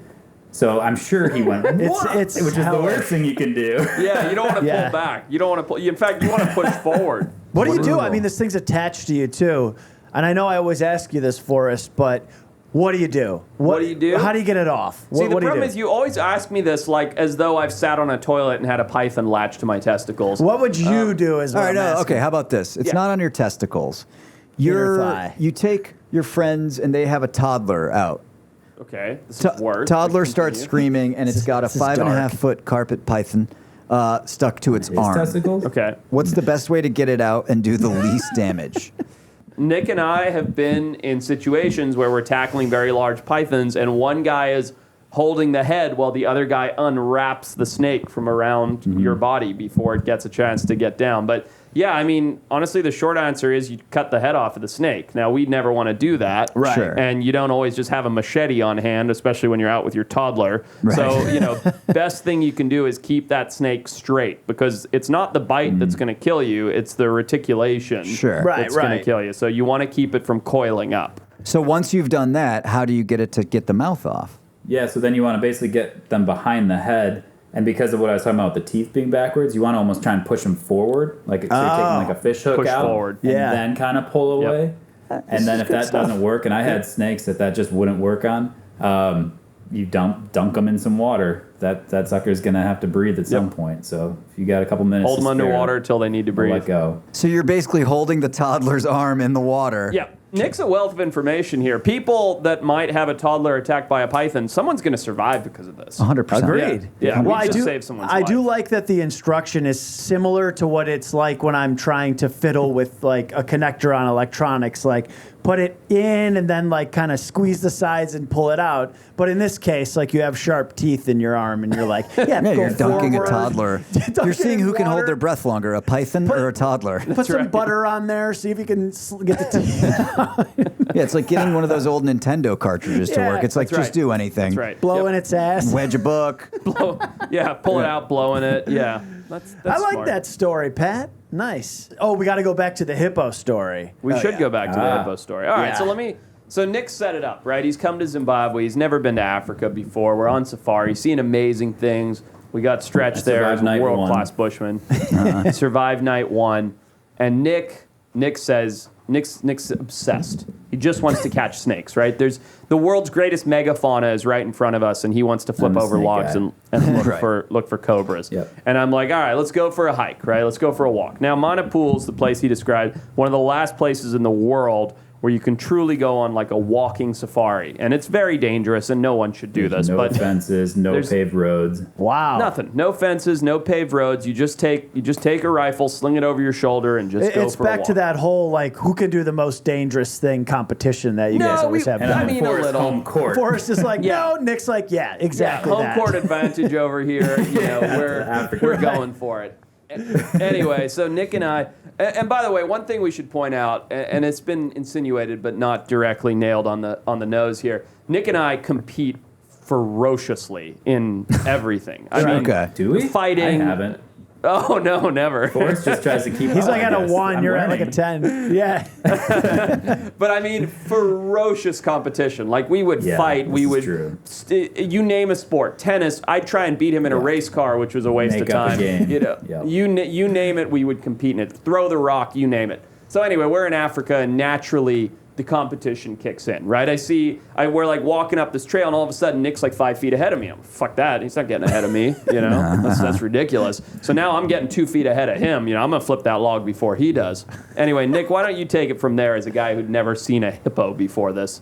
So I'm sure he went, which is the worst thing you can do. Yeah, you don't want to pull back. You don't want to pull. In fact, you want to push forward. What do you do? I mean, this thing's attached to you, too. And I know I always ask you this, Forrest, but what do you do? What do you do? How do you get it off? See, the problem is you always ask me this like as though I've sat on a toilet and had a python latched to my testicles. What would you do as well? All right, okay, how about this? It's not on your testicles. You take your friends and they have a toddler out. Okay, this is worse. Toddler starts screaming, and it's got a 5.5-foot carpet python stuck to its arm. Testicles? Okay. What's the best way to get it out and do the least damage? Nick and I have been in situations where we're tackling very large pythons, and one guy is holding the head while the other guy unwraps the snake from around your body before it gets a chance to get down. But yeah, I mean, honestly, the short answer is you cut the head off of the snake. Now, we'd never want to do that. Right. Sure. And you don't always just have a machete on hand, especially when you're out with your toddler. Right. So, best thing you can do is keep that snake straight, because it's not the bite that's going to kill you, it's the reticulation that's going to kill you. So you want to keep it from coiling up. So once you've done that, how do you get it to get the mouth off? Yeah, so then you want to basically get them behind the head. And because of what I was talking about with the teeth being backwards, you want to almost try and push them forward. Like you're taking like a fish hook out forward. and then kind of pull away. And then if that doesn't work, and I had snakes that just wouldn't work on, you dunk them in some water. That sucker's going to have to breathe at some point. So if you got a couple minutes hold them underwater until they need to breathe. Let go. So you're basically holding the toddler's arm in the water. Yeah. Nick's a wealth of information here. People that might have a toddler attacked by a python, someone's going to survive because of this. 100%. Agreed. Yeah. Well, I save someone's I life. do like that the instruction is similar to what it's like when I'm trying to fiddle with like a connector on electronics. Like put it in and then like kind of squeeze the sides and pull it out. But in this case, like you have sharp teeth in your arm and you're like, Yeah, go you're dunking forward. a toddler. You're seeing who can hold their breath longer, a python or a toddler. Put some butter on there, see if you can get the teeth. Yeah, it's like getting one of those old Nintendo cartridges to work. It's like, just do anything. That's right. Blowing its ass. Wedge a book. Pull it out, blowing it. Yeah. That's I like smart. that story, Pat. Nice. Oh, we got to go back to the hippo story. We should go back to the hippo story. All right, so Nick set it up, right? He's come to Zimbabwe. He's never been to Africa before. We're on safari, seeing amazing things. We got Stretch there as a world-class bushman. Survived night one. And Nick's obsessed. He just wants to catch snakes, right? There's the world's greatest megafauna is right in front of us, and he wants to flip over logs and look for cobras. Yep. And I'm like, all right, let's go for a hike, right? Let's go for a walk. Now, Manapool's the place he described, one of the last places in the world where you can truly go on like a walking safari. And it's very dangerous, and no one should do this. No fences, no paved roads. Wow. Nothing. No fences, no paved roads. You just take a rifle, sling it over your shoulder, and just go for a walk. It's back to that whole, like, who can do the most dangerous thing competition that you guys always have. And I mean, Forrest a little. home court. Forrest is like, no. Nick's like, yeah, exactly home that. court advantage over here. We're going for it. Anyway, so Nick and I, and by the way, one thing we should point out, and it's been insinuated but not directly nailed on the nose here. Nick and I compete ferociously in everything. I mean, do we? Fighting. I haven't. Oh no, never. Forrest just tries to keep. He's like at a 1, I'm you're at like a winning. 10. Yeah. But I mean, ferocious competition. Like we would fight. We would. True. You name a sport. Tennis. I'd try and beat him in a race car, which was a waste of Make up a time. game. You know, you name it, we would compete in it. Throw the rock. You name it. So anyway, we're in Africa, and naturally the competition kicks in, right? We're like walking up this trail, and all of a sudden Nick's like 5 feet ahead of me. I'm fuck that. He's not getting ahead of me, you know? That's ridiculous. So now I'm getting 2 feet ahead of him. You know, I'm gonna flip that log before he does. Anyway, Nick, why don't you take it from there as a guy who'd never seen a hippo before this?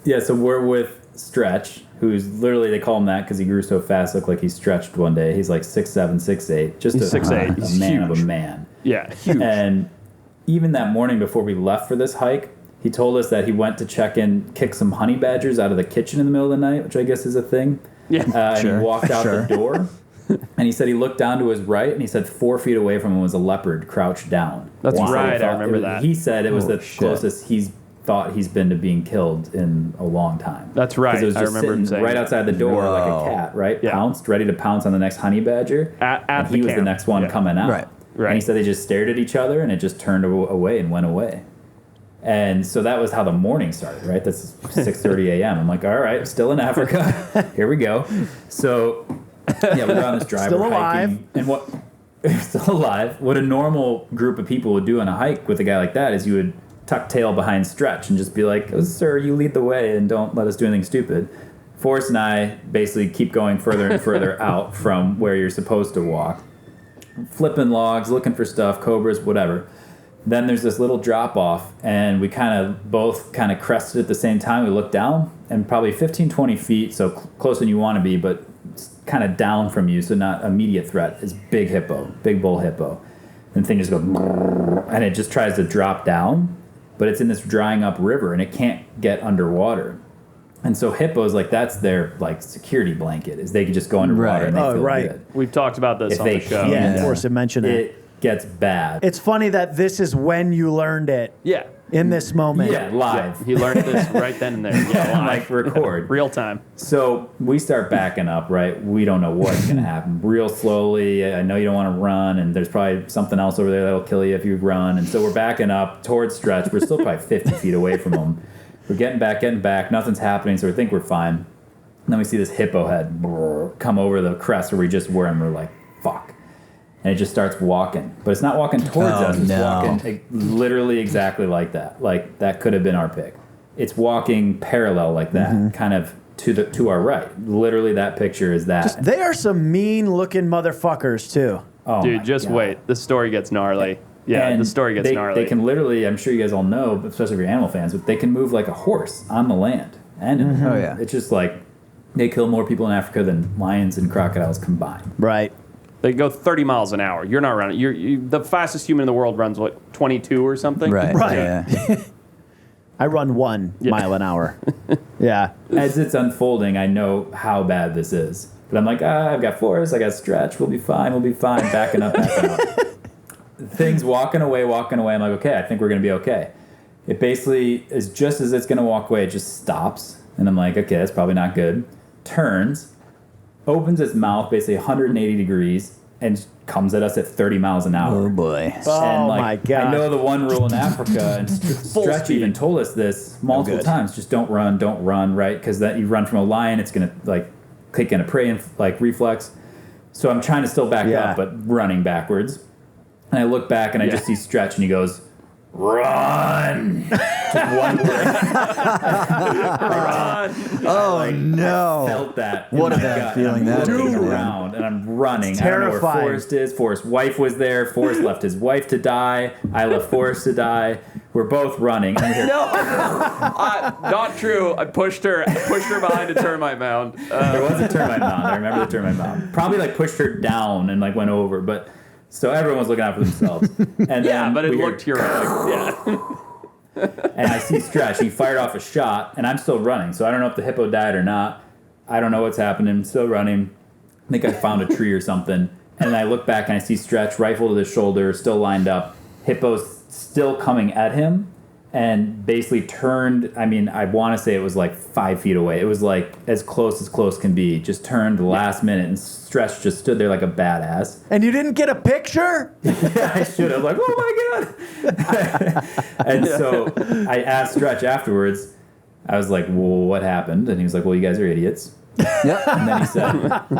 Yeah, so we're with Stretch, who's literally, they call him that because he grew so fast, looked like he stretched one day. He's like 6'7", 6'8", just He's 6'8". a He's man huge. of a man. Yeah, huge. And even that morning before we left for this hike, he told us that he went to kick some honey badgers out of the kitchen in the middle of the night, which I guess is a thing. Yeah, and he walked out the door, and he said he looked down to his right, and he said 4 feet away from him was a leopard crouched down. That's He said he right, I thought remember it- that. He said it was the shit. closest he's thought he's been to being killed in a long time. That's right, 'Cause it was I just remember him sitting saying right that. outside the door like Whoa. a cat, right? Yeah. Pounced, ready to pounce on the next honey badger. At and the he was the camp. next one Yeah. coming out. Right. Right. And he said they just stared at each other, and it just turned away and went away. And so that was how the morning started, right? That's 6:30 a.m. I'm like, all right, still in Africa. Here we go. So, yeah, we're on this drive. Still we're alive. hiking, and what still alive? What a normal group of people would do on a hike with a guy like that is you would tuck tail behind Stretch and just be like, oh, sir, you lead the way and don't let us do anything stupid. Forrest and I basically keep going further and further out from where you're supposed to walk, flipping logs, looking for stuff, cobras, whatever. Then there's this little drop off, and we both crested at the same time. We looked down, and probably 15, 20 feet, so closer than you want to be, but kind of down from you, so not immediate threat, is big hippo, big bull hippo. And the thing just goes, and it just tries to drop down, but it's in this drying up river, and it can't get underwater. And so hippos, like, that's their like security blanket, is they could just go underwater Right. and they Oh, feel right. good. We've talked about this If on they the show. can't, Yeah, Forrest had mentioned it. it gets bad. It's funny that this is when you learned it Yeah. in this moment. Yeah, live. He learned this right then and there. Yeah, I'm live. like, record. Real time. So we start backing up, right? We don't know what's going to happen. Real slowly. I know you don't want to run, and there's probably something else over there that'll kill you if you run. And so we're backing up towards Stretch. We're still probably 50 feet away from him. We're getting back. Nothing's happening, so we think we're fine. And then we see this hippo head come over the crest where we just were, and we're like, fuck. And it just starts walking. But it's not walking towards us. It's walking literally exactly like that. Like, that could have been our pick. It's walking parallel like that, kind of to our right. Literally, that picture is that. They are some mean looking motherfuckers too. Oh Dude, my just God. wait. The story gets gnarly. Yeah, And the story gets gnarly. They can literally, I'm sure you guys all know, especially if you're animal fans, but they can move like a horse on the land. And Oh, yeah. it's just like they kill more people in Africa than lions and crocodiles combined. Right. They go 30 miles an hour. You're not running. The fastest human in the world runs, what, 22 or something? Right. Right. Yeah. I run 1 mile an hour. Yeah. As it's unfolding, I know how bad this is. But I'm like, I've got Forrest, I got Stretch, we'll be fine. Backing up. Things walking away. I'm like, okay, I think we're going to be okay. It basically is just as it's going to walk away, it just stops. And I'm like, okay, that's probably not good. Turns, opens its mouth basically 180 degrees, and comes at us at 30 miles an hour. Oh boy. Oh And, like, my God. I know the one rule in Africa, and Stretch speed. even told us this multiple good. times: just don't run, right? Because that you run from a lion, it's gonna like kick in a prey like reflex. So I'm trying to still back Yeah. up, but running backwards. And I look back and I just see Stretch, and he goes, "Run!" Just one word. Run. Oh no. Felt that. What in a my bad gut, feeling and I'm that looking is, man. around and I'm running. It's I don't know where terrifying. Forrest is. Forrest's wife was there. Forrest left his wife to die. I left Forrest to die. We're both running. And we hear, No, not true. I pushed her behind a termite mound. there was a termite mound. I remember the termite mound. Probably like pushed her down and like went over, but so everyone was looking out for themselves. And Yeah, then but it we hear, looked heroic. Yeah. and I see Stretch. He fired off a shot, and I'm still running. So I don't know if the hippo died or not. I don't know what's happening. I'm still running. I think I found a tree or something. And then I look back and I see Stretch, rifle to the shoulder, still lined up. Hippo's still coming at him, and basically turned. I mean, I want to say it was like 5 feet away. It was like as close can be. Just turned the last minute, and Stretch just stood there like a badass. And you didn't get a picture? Yeah, I should have. Like, oh my God. And so I asked Stretch afterwards. I was like, well, what happened? And he was like, well, you guys are idiots. Yep. And then he said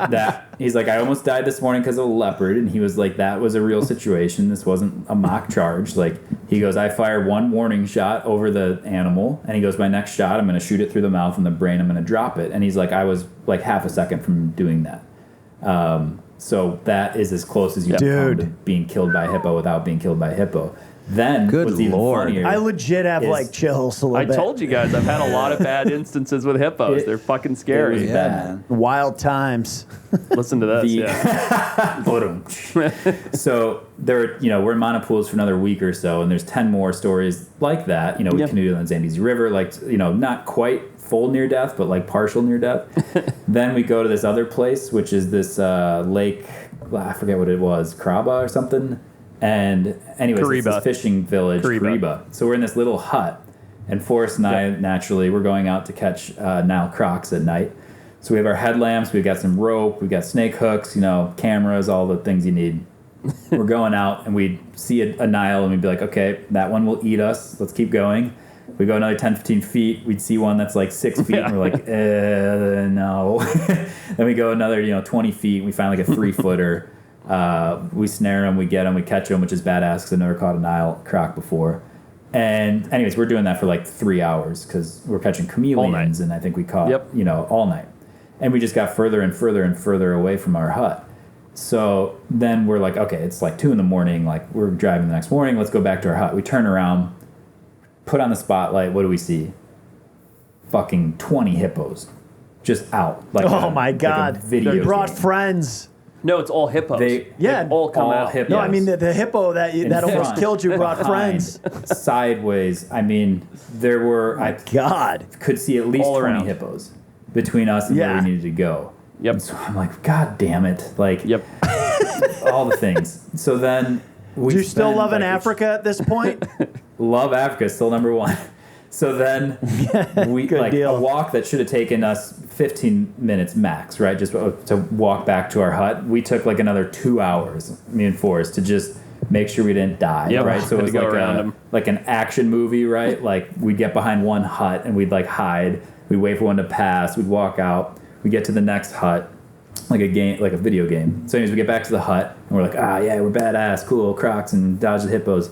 that he's like, I almost died this morning because of a leopard, and he was like, that was a real situation. This wasn't a mock charge. Like he goes, I fired one warning shot over the animal, and he goes, my next shot, I'm going to shoot it through the mouth and the brain. I'm going to drop it. And he's like, I was like half a second from doing that. So that is as close as you come to being killed by a hippo without being killed by a hippo. Then Good what's even Lord. funnier I legit have like chills a little I bit. told you guys, I've had a lot of bad instances with hippos. They're fucking scary. Yeah, man. Wild times. Listen to this. So there, we're in monopools for another week or so, and there's 10 more stories like that. We canoed on Zambezi River, like not quite full near death, but like partial near death. Then we go to this other place, which is this lake. I forget what it was, Kraba or something. And anyways, it's this fishing village, Kariba. So we're in this little hut, and Forrest and I, naturally, we're going out to catch Nile crocs at night. So we have our headlamps, we've got some rope, we've got snake hooks, cameras, all the things you need. We're going out, and we see a Nile, and we'd be like, okay, that one will eat us. Let's keep going. We go another 10, 15 feet. We'd see one that's like 6 feet, and we're like, no. Then we go another, 20 feet, and we find like a 3-footer. We snare them, we get them, we catch them, which is badass because I've never caught a Nile croc before. And anyways, we're doing that for like 3 hours because we're catching chameleons, and I think we caught, all night. And we just got further and further and further away from our hut. So then we're like, okay, it's like 2 a.m. Like we're driving the next morning. Let's go back to our hut. We turn around, put on the spotlight. What do we see? Fucking 20 hippos just out. Like oh my God. Like a video They brought game. friends. No, it's all hippos. They all come out. Hippos. No, I mean the hippo that almost front, killed you brought behind, friends. Sideways. I mean, there were. I could see at least All 20 around. hippos between us and where we needed to go. Yep. And so I'm like, God damn it! Like, all the things. So then we. Do you still love in Africa at this point? Love Africa, still number one. So then we a walk that should have taken us 15 minutes max, right? Just to walk back to our hut. We took like another 2 hours, me and Forrest, to just make sure we didn't die, right? So it was like an action movie, right? Like we'd get behind one hut and we'd like hide. We'd wait for one to pass. We'd walk out. We get to the next hut, like a game, like a video game. So anyways, we get back to the hut and we're like, we're badass, cool, crocs and dodge the hippos.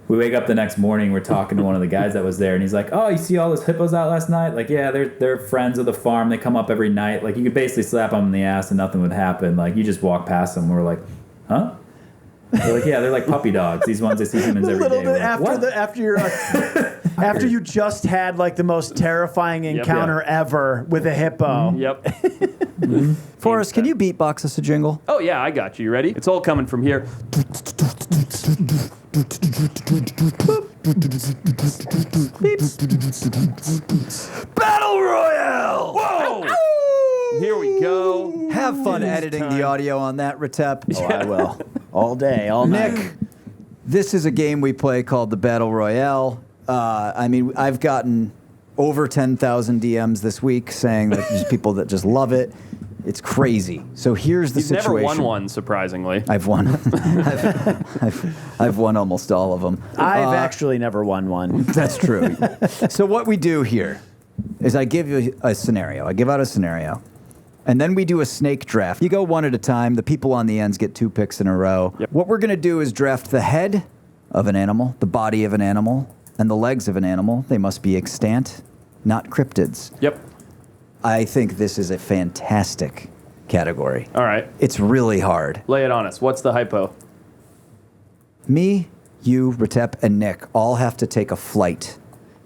We wake up the next morning, we're talking to one of the guys that was there, and he's like, oh, you see all those hippos out last night? Like, yeah, they're friends of the farm. They come up every night. Like, you could basically slap them in the ass and nothing would happen. Like, you just walk past them. We're like, huh? They're like, yeah, they're like puppy dogs. These ones, they see humans every day. Bit Like, after you just had like the most terrifying encounter ever with a hippo. Yep. Forrest, can you beatbox us a jingle? Oh, yeah, I got you. You ready? It's all coming from here. Battle Royale! Whoa! Here we go. Have fun editing the audio on that, Retep. Oh, I will. All day, all night. Nick, this is a game we play called the Battle Royale. I've gotten over 10,000 DMs this week saying that there's people that just love it. It's crazy. So here's the You've situation. never won one, surprisingly. I've won. I've won almost all of them. I've actually never won one. That's true. So what we do here is I give you a scenario. I give out a scenario. And then we do a snake draft. You go one at a time. The people on the ends get 2 picks in a row. Yep. What we're going to do is draft the head of an animal, the body of an animal, and the legs of an animal. They must be extant, not cryptids. Yep. I think this is a fantastic category. All right. It's really hard. Lay it on us. What's the hypo? Me, you, Retep, and Nick all have to take a flight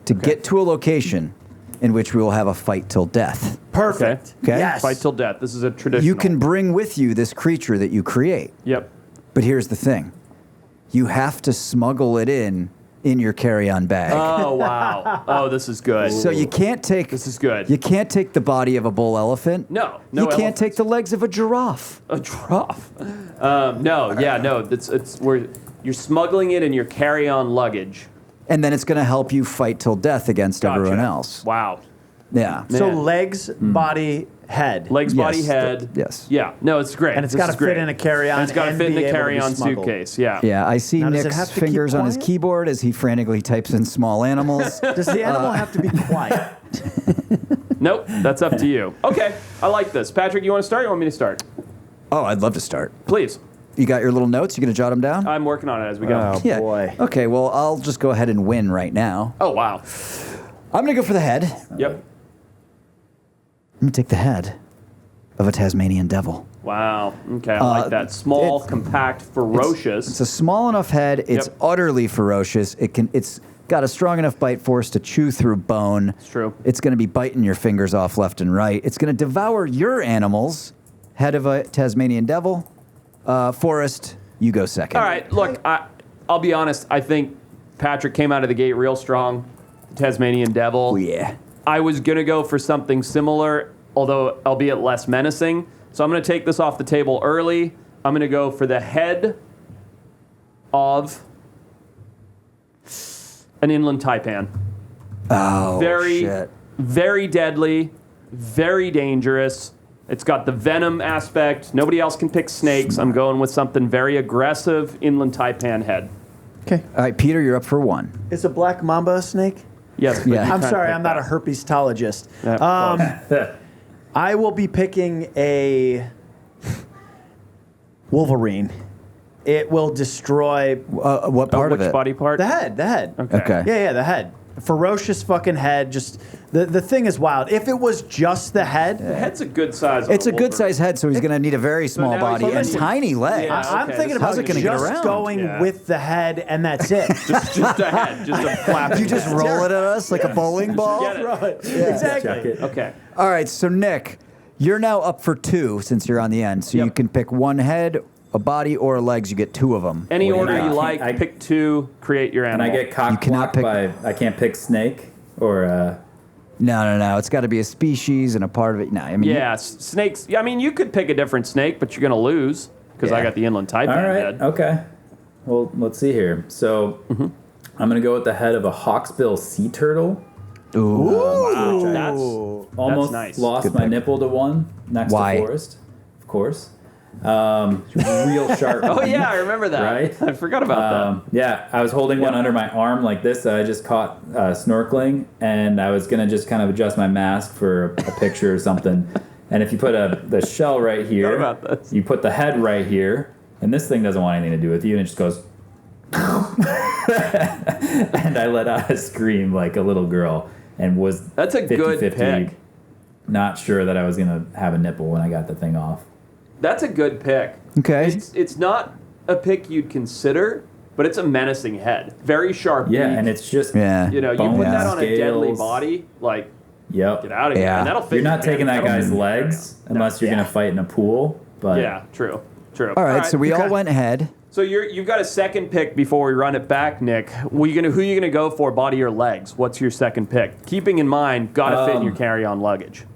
to get to a location in which we will have a fight till death. Perfect. Okay. Yes. Fight till death. This is a traditional. You can bring with you this creature that you create. Yep. But here's the thing. You have to smuggle it in your carry-on bag. Oh, wow. Oh, this is good. So you can't take... This is good. You can't take the body of a bull elephant. No You can't elephants. take the legs of a giraffe. A giraffe. No. It's where you're smuggling it in your carry-on luggage. And then it's going to help you fight till death against everyone else. Wow. Yeah. So Man. legs, body, head. Legs, body, Yes. head. Yes. Yeah. No, it's great. And it's This got to is great. fit in a carry-on. And it's got to fit in be the able to be carry-on smuggled. suitcase. Yeah. Yeah, I see Now, does it Nick's have to keep fingers on his quiet? keyboard as he frantically types in small animals. Does the animal have to be quiet? Nope, that's up to you. Okay, I like this. Patrick, you want to start? Or you want me to start? Oh, I'd love to start. Please. You got your little notes? You gonna jot them down? I'm working on it as we go. Oh, Yeah. boy. Okay, well, I'll just go ahead and win right now. Oh, wow. I'm gonna go for the head. Yep. I'm gonna take the head of a Tasmanian devil. Wow. Okay, I like that. Small, compact, ferocious. It's a small enough head. It's Yep. utterly ferocious. It's got a strong enough bite force to chew through bone. It's true. It's going to be biting your fingers off left and right. It's going to devour your animals. Head of a Tasmanian devil. Forrest, you go second. All right, look, I'll be honest. I think Patrick came out of the gate real strong. Tasmanian devil. Oh, yeah. I was going to go for something similar, although albeit less menacing. So I'm going to take this off the table early. I'm going to go for the head of an inland taipan. Oh, Very, shit. very deadly, very dangerous. It's got the venom aspect. Nobody else can pick snakes. I'm going with something very aggressive, inland taipan head. Okay. All right, Peter, you're up for one. Is a black mamba a snake? Yes. but Yeah. you I'm can't sorry, pick I'm not a that. herpetologist. Yeah, I will be picking a Wolverine. It will destroy What part which of it? body part? the head. The head. Okay. Yeah, the head. Ferocious fucking head. Just the thing is wild. If it was just the head, The head's a good size. It's a on good Wolverine. size head, so he's going to need a very small now he's body and listen. tiny legs. Yeah. I'm okay, thinking this about how's it gonna get just around? going Yeah. with the head, and that's it. Just a head, just a flap. You just roll it at us like a bowling ball? Get it. Right. Chuck Exactly. it. Okay. All right, so Nick, you're now up for two since you're on the end. So Yep. you can pick one head, a body, or legs. You get two of them. Any Well, order I you can't- like, I- pick two, create your And animal. I get cock cannot blocked by, I can't pick snake or, No. It's got to be a species and a part of it. No, I mean, Yeah, snakes. Yeah, I mean, you could pick a different snake, but you're going to lose because I Yeah. got the inland taipan all right, head. okay. Well, let's see here. So I'm going to go with the head of a hawksbill sea turtle. Ooh. Wow, Ooh. that's Almost nice. lost Good my pick. nipple to one next Why? to Forrest, of course. Real sharp. Oh yeah, I remember that. Right? I forgot about Yeah, I was holding one under my arm like this that I just caught snorkeling, and I was gonna just kind of adjust my mask for a picture or something. And if you put the shell right here, about this. you put the head right here, and this thing doesn't want anything to do with you, and it just goes. And I let out a scream like a little girl, and was That's a good 50-50, pick. Not sure that I was gonna have a nipple when I got the thing off. that. That's a good pick. Okay. It's not a pick you'd consider, but it's a menacing head. Very sharp. Yeah, beak. and it's just Yeah. you know, you bones, put that on a deadly scales. body, like Yep. get out of here. Yeah. And that'll fit You're not your taking hand. that That'll guy's fit your legs hand. unless you're Yeah. gonna fight in a pool. But Yeah, true. All right, so we all okay. went head. So you've got a second pick before we run it back, Nick. Who are you gonna go for, body or legs? What's your second pick? Keeping in mind, gotta fit in your carry-on luggage.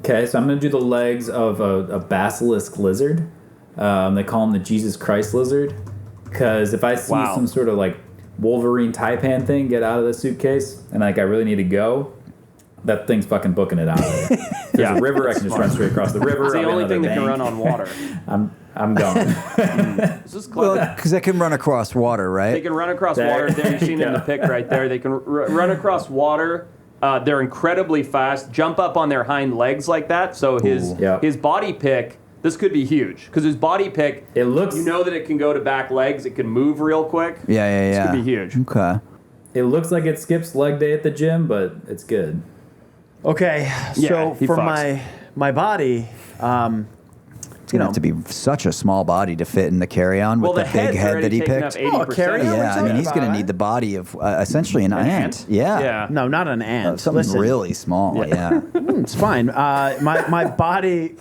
okay, so I'm gonna do the legs of a basilisk lizard. They call him the Jesus Christ lizard, because if I see Wow. some sort of like Wolverine taipan thing get out of the suitcase and like I really need to go, that thing's fucking booking it out of there. If there's Yeah, a river, I can just smart. run straight across the river. It's the I'll be only on thing another that can bank. run on water. I'm going. This is clever. Because they can run across water, They right? can run across There water. There, you've you seen it in the go. pick right there. They can run across water. They're incredibly fast. Jump up on their hind legs like that. So Yep. his body pick, this could be huge because his body pick. It looks- You know that it can go to back legs. It can move real quick. Yeah. This could be huge. Okay. It looks like it skips leg day at the gym, but it's good. Okay, Yeah, so he for fucks. my body, It's going to have to be such a small body to fit in the carry-on with Well, the the big head's head already that he taken picked. up 80%. carry-on? What are you Yeah, I mean, talking he's going to about, need the body of essentially an ant. ant? Yeah. Yeah. no, not an ant. Something Listen, really small. Yeah. It's fine. My body,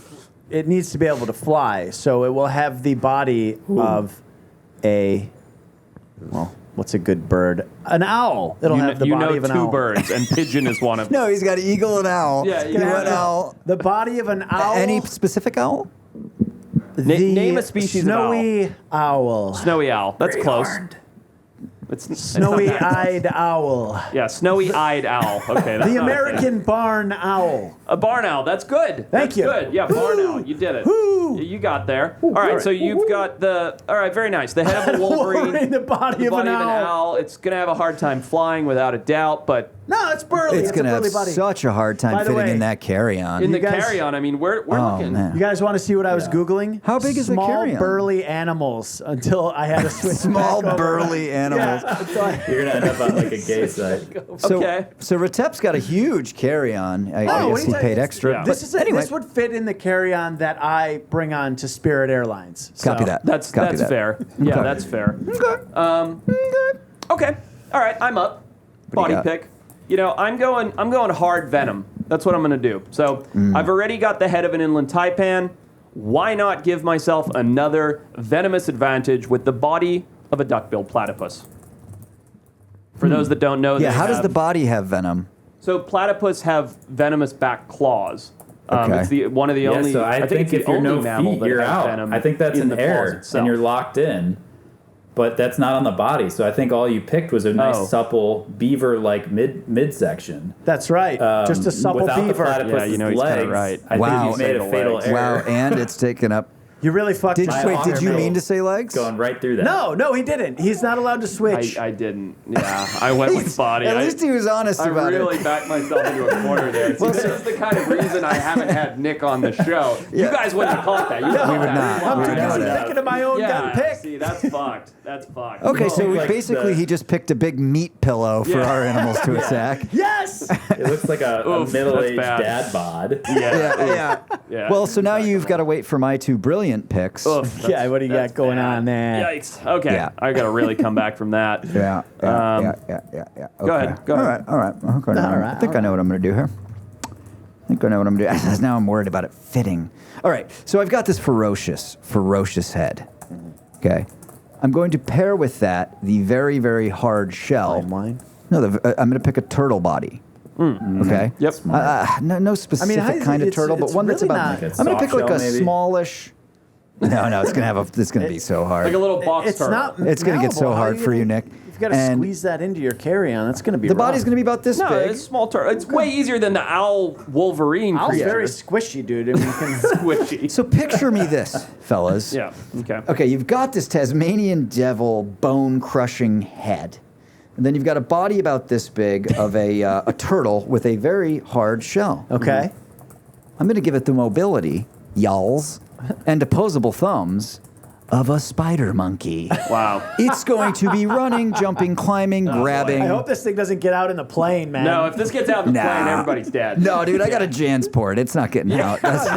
it needs to be able to fly, so it will have the body of a, well, what's a good bird? An owl. It'll have the body of an two owl. birds, and pigeon is one of them. No, he's got eagle and owl. Yeah, He you went got it. owl. The body of an owl. Any specific owl? the name a species of snowy owl. Snowy owl. That's close. It's not Snowy-eyed owl. Yeah, snowy-eyed owl. Okay, that's The not a thing. American barn owl. A barn owl. That's good. Thank you. Good. Yeah, barn owl. You did it. Woo. You got there. All right, so you've got the. All right, very nice. The head of a Wolverine. The body of an owl. It's gonna have a hard time flying, without a doubt. But No, it's burly. It's going to a have burly body. such a hard time By the fitting way, in that carry-on. in the guys- carry-on, I mean, we're Oh, looking. man. You guys want to see what I was Googling? How big is the Small carry-on? burly animals until I had to switch Small back over. burly animals. Yeah, so I- You're gonna end up on like a gay site. So, Okay. So Retep's got a huge carry-on. I Oh, guess what he do you paid think? extra. Yeah. but This is anyway, this would fit in the carry-on that I bring on to Spirit Airlines. copy So- that. That's Copy that. fair. Yeah, Okay. that's fair. Okay. Okay. All right, I'm up. What do you Body got? pick. You know, I'm going hard venom. That's what I'm going to do. So I've already got the head of an inland taipan. Why not give myself another venomous advantage with the body of a duck-billed platypus? For those that don't know, Yeah, they how does have- the body have venom? So platypus have venomous back claws. Okay. It's one of the only. So I think think it's the if you're only no mammal feet, that you're has out. venom I think that's in an the claws error, itself. and you're locked in. But that's not on the body, so I think all you picked was a nice, Oh. supple beaver-like midsection. That's right. Just a supple Without beaver. the platypus's Yeah, you know he's kinda legs, right. I Wow. think you made a fatal error. Wow, and it's taken up. You really fucked Did my wait? honor, Did you man. mean to say legs? Going right through that. No, he didn't. He's not allowed to switch. I didn't. Yeah, I went with body. At least he was honest I about really it. backed myself into a corner there. See, this is the kind of reason I haven't had Nick on the show. You guys wouldn't have caught that. You We would not. I'm We too would not busy have. thinking of my own Yeah, gut pick. see, that's fucked. That's fucked. Okay, so Like basically the- he just picked a big meat pillow for Yeah. our animals to attack. Yes. It looks like a Oof, middle-aged that's bad. dad bod. Yeah. Yeah. Well, so now you've got to wait for my two brilliant picks. Oof, that's- Yeah, what do you got that's going bad. on there? Yikes. Okay. Yeah. I got to really come back from that. Yeah. Um, Yeah. Go Okay. ahead, go ahead. All right. Okay, All right, I think I know what I'm going to do here. I think I know what I'm going to do. Now I'm worried about it fitting. All right. So I've got this ferocious head. Okay. I'm going to pair with that the very, very hard shell. Wine. No, I'm going to pick a turtle body. Okay. Yep. No specific how is kind it- of turtle, but it's one that's really about. not- I'm going to pick like a Soft shell, maybe? smallish. No, it's going to be so hard. Like a little box It's turtle. not. It's gonna get so malleable. How hard are you for you, gonna- Nick. You've got to And squeeze that into your carry-on. That's going to be. the body's going to be about this No, big. it's small turtle. It's way easier than the owl Wolverine Owl's creature. very squishy, dude. I mean, you can, squishy. So picture me this, fellas. Yeah. Okay. Okay, you've got this Tasmanian devil bone-crushing head. And then you've got a body about this big of a turtle with a very hard shell. okay. I'm going to give it the mobility, y'alls, and opposable thumbs of a spider monkey. Wow. It's going to be running, jumping, climbing, grabbing. I hope this thing doesn't get out in the plane, man. No, if this gets out of the Nah. plane, everybody's dead. No, dude, I got a Jansport. It's not getting out. It's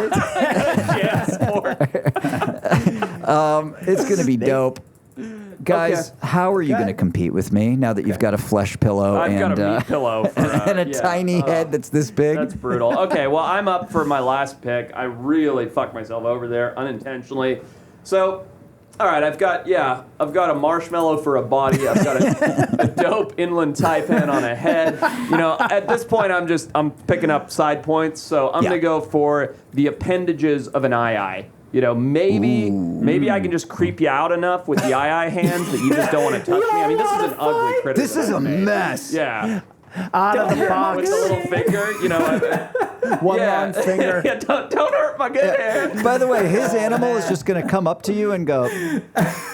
going to be dope. Guys, how are you Okay. going to compete with me now that you've got a flesh pillow I've and, got a meat pillow for, and a yeah. tiny head that's this big? That's brutal. Okay, well, I'm up for my last pick. I really fucked myself over there unintentionally. So, all right, I've got a marshmallow for a body. I've got a dope inland taipan on a head. You know, at this point, I'm picking up side points. So I'm gonna go for the appendages of an eye. You know, maybe I can just creep you out enough with the eye hands that you just don't want to touch me. I mean, this is an ugly critter. This is a mess. Yeah. Out of the box. With the little finger, you know. One yeah. long finger. Yeah, don't hurt my good hair. By the way, his animal is just going to come up to you and go,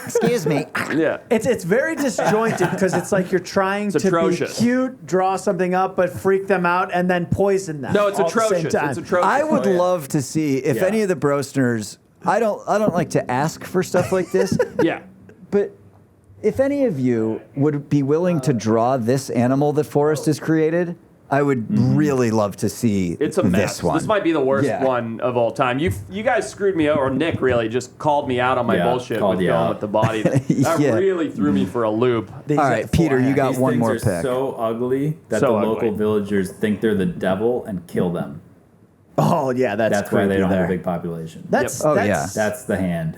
"Excuse me." Yeah. It's very disjointed because it's like you're trying to atrocious. be cute, draw something up, but freak them out, and then poison them. No, it's all at the same atrocious. time. It's atrocious. I would Oh, yeah. love to see if Yeah. any of the Brosners. I don't like to ask for stuff like this, Yeah. but if any of you would be willing to draw this animal that Forrest has created, I would really love to see It's a mess. this one. This might be the worst Yeah. one of all time. You guys screwed me over, or Nick really just called me out on my Yeah, bullshit called with you going out. with the body. That Yeah. really threw me for a loop. These All are right, Peter, you forehand. got These one things more are pick. so ugly that So the ugly. local villagers think they're the devil and kill them. Oh yeah, that's Why they creepy don't there. have a big population. That's Oh, that's, That's the hand.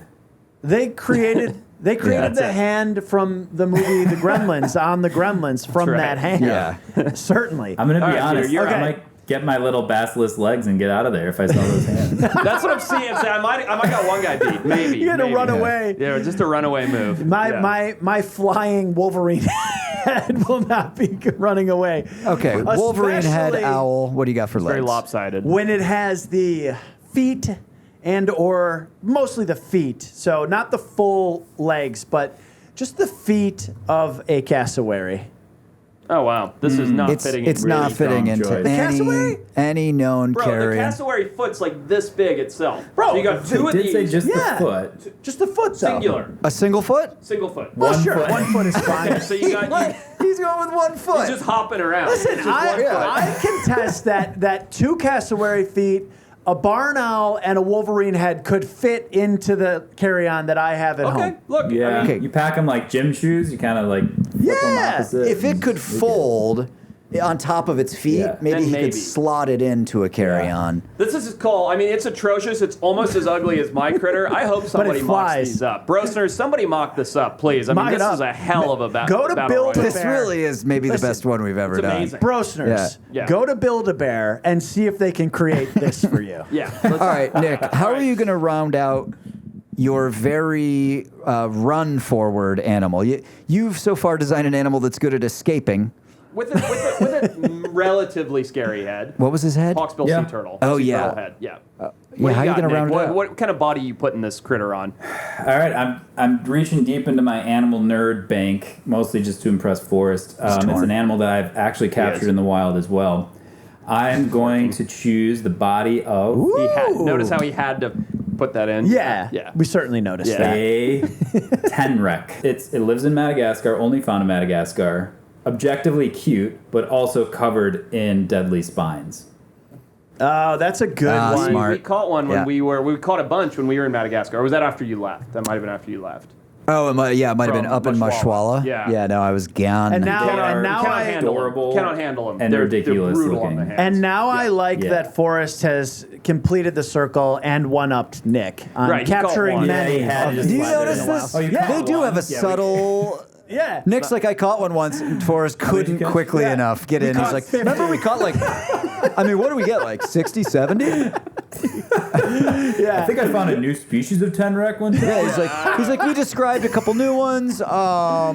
They created that's the it. hand from the movie The Gremlins on the Gremlins from right. that hand. Yeah. Certainly. I'm gonna All be right, honest. Peter, you're Okay. I might get my little basilisk legs and get out of there if I saw those hands. That's what I'm seeing. So I might got one guy beat. Maybe. You had to maybe. run away. Yeah, just a runaway move. My flying Wolverine head will not be running away. Okay, Wolverine head, Especially owl. What do you got for legs? Very lopsided. when it has the feet and or mostly the feet. So not the full legs, but just the feet of a cassowary. Oh wow, this is not It's fitting. it's in not really fitting strong into joints. Cassowary? any known Bro, the carrion. cassowary foot's like this big itself. Bro, so you got two of Did these. say just Yeah. the foot. Just the foot, though. singular, A single foot? single foot. Well, One sure, foot. 1 foot is fine. So you got He's going with 1 foot. he's just hopping around. Listen, Just one foot. I contest that 2 cassowary feet, a barn owl, and a Wolverine head could fit into the carry-on that I have at Okay, home. look. Yeah, I mean, Okay. you pack them like gym shoes. You kind of like flip them Yeah. opposite. If it could fold on top of its feet, Yeah. maybe Then he maybe. could slot it into a carry-on. this is cool. I mean, it's atrocious. It's almost as ugly as my critter. I hope somebody mocks flies. these up. Brosners, somebody mock this up, please. I mean, Mock it this up. is a hell of a Go to battle Build a royale. This Bear. really is maybe Listen, the best one we've ever It's done. amazing. Brosners, Yeah. go to Build-A-Bear and see if they can create this for you. Yeah. All right, Nick, how are you going to round out your very run-forward animal? You've so far designed an animal that's good at escaping. With a relatively scary head. What was his head? Hawksbill Yeah. sea turtle. Oh, Sea yeah. turtle head. Yeah. Yeah, What do how are you got, going to Nick? round it what, out? what kind of body are you putting this critter on? All right, I'm reaching deep into my animal nerd bank, mostly just to impress Forrest. It's an animal that I've actually captured in the wild as well. I'm going to choose the body of Notice how he had to put that in? Yeah, Yeah. we certainly noticed Yeah. that. a tenrec. It lives in Madagascar, only found in Madagascar. Objectively cute, but also covered in deadly spines. Oh, that's a good one. smart. We caught one when Yeah. we caught a bunch when we were in Madagascar. Or was that after you left? That might have been after you left. Oh, it might have been From up in Mashwala. Mashwala. Yeah. Yeah, no, I was gone. And now, They and are now Cannot I handle adorable them. Cannot handle them. and they're ridiculous brutal on looking. the hands. and now I like Yeah. that Forrest has completed the circle and one-upped Nick on Right, he caught capturing one. many. Yeah, he had of to these. Do you slide it notice in a while. this? Oh, you Yeah. They caught do one? have a Yeah, we subtle. Yeah. Nick's like, I caught one once, and Forrest couldn't catch? quickly Yeah. enough get We in. He's caught like, 50. remember we caught like, I mean, what do we get, like 60, 70? Yeah. I think I found a new species of tenrec one time. Yeah, he's like, we described a couple new ones. I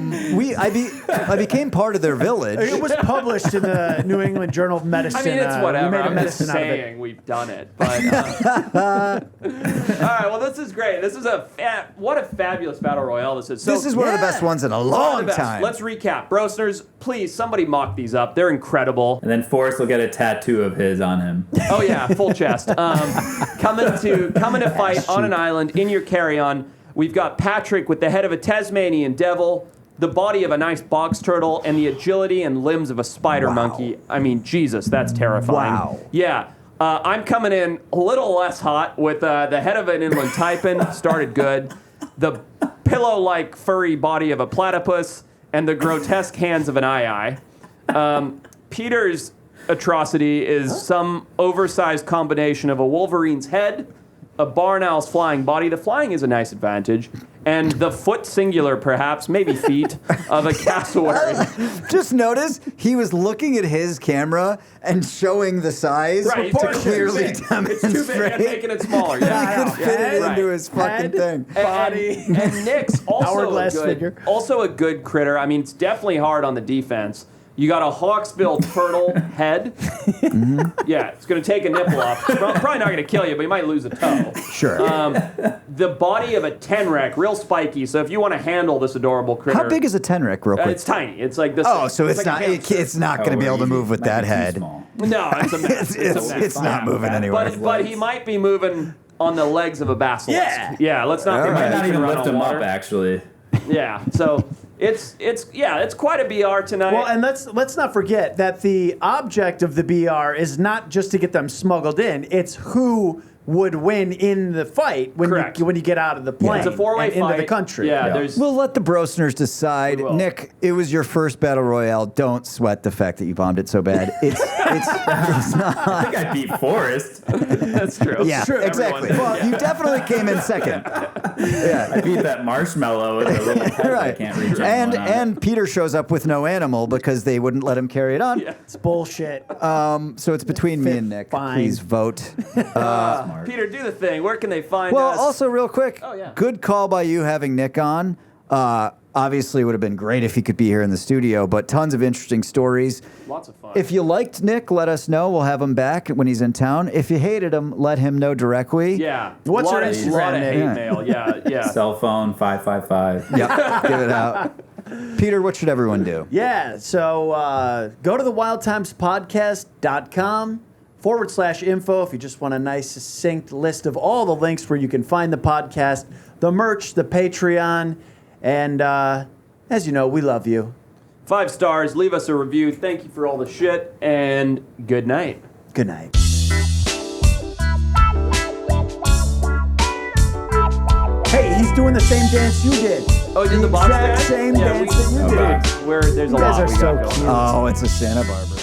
became part of their village. It was published in the New England Journal of Medicine. I mean, it's We whatever. made a I'm just medicine out of it. saying we've done it. But all right, well, this is great. This is what a fabulous battle royale this is. So, This is one of the best ones in a one of long the best. time. Let's recap. Brosners, please, somebody mock these up. They're incredible. And then Forrest will get a tattoo of his on him. Oh yeah, full chest. Coming to fight on an island in your carry-on. We've got Patrick with the head of a Tasmanian devil, the body of a nice box turtle, and the agility and limbs of a spider monkey. I mean, Jesus, that's terrifying. Wow. Yeah. I'm coming in a little less hot with the head of an inland taipan, started good, the pillow-like furry body of a platypus, and the grotesque hands of an eye. Peter's atrocity is some oversized combination of a wolverine's head, a barn owl's flying body. The flying is a nice advantage. And the foot singular, perhaps, maybe feet, of a cassowary. Just notice he was looking at his camera and showing the size Right, to it's clearly too big. It's too big demonstrate. and making it smaller. He Yeah, could fit it Right. into his fucking Head, thing. body. And Nick's Hourglass figure. also a good critter. I mean, it's definitely hard on the defense. You got a hawksbill turtle head. Yeah, it's going to take a nipple off. Probably not going to kill you, but you might lose a toe. Sure. The body of a tenrec, real spiky. So if you want to handle this adorable critter, How big is a tenrec, real quick? it's tiny. It's like this. Oh, so it's like not. a hamster. It's not going to be able to move with that head. No, it's a mess. It's not moving anywhere. But he might be moving on the legs of a basilisk. Yeah. Yeah. Let's not. All think right. Might he not can even run lift on him water. up, actually. Yeah. So it's quite a BR tonight. Well, and let's not forget that the object of the BR is not just to get them smuggled in. It's who would win in the fight when Correct. you get out of the plane it's a four-way and fight into the country. Yeah. Yeah. There's. We'll let the Brosners decide. We will. Nick, it was your first battle royale. Don't sweat the fact that you bombed it so bad. It's not. I think I beat Forrest. That's true. Yeah, True. exactly. Everyone- Well, you definitely came in second. Yeah. I beat that marshmallow with a little pet I can't reach anyone on. And Peter shows up with no animal because they wouldn't let him carry it on. Yeah. It's bullshit. So it's between me and Nick. Fine. Please vote. Peter, do the thing. Where can they find Well, us? also real quick, yeah. good call by you having Nick on. Obviously, it would have been great if he could be here in the studio, but tons of interesting stories. Lots of fun. If you liked Nick, let us know. We'll have him back when he's in town. If you hated him, let him know directly. yeah. What's lot your of, Instagram lot of name? hate Yeah. mail. Yeah, yeah. Cell phone 555. Yep, give it out. Peter, what should everyone do? Yeah, so go to the wildtimespodcast.com/info if you just want a nice, succinct list of all the links where you can find the podcast, the merch, the Patreon, and as you know, we love you. 5 stars. Leave us a review. Thank you for all the shit, and good night. Good night. Hey, he's doing the same dance you did. Oh, you did the box exact dance? same Yeah, dance that you Okay. did. There's a You guys lot are we so got going. cute. Oh, it's a Santa Barbara.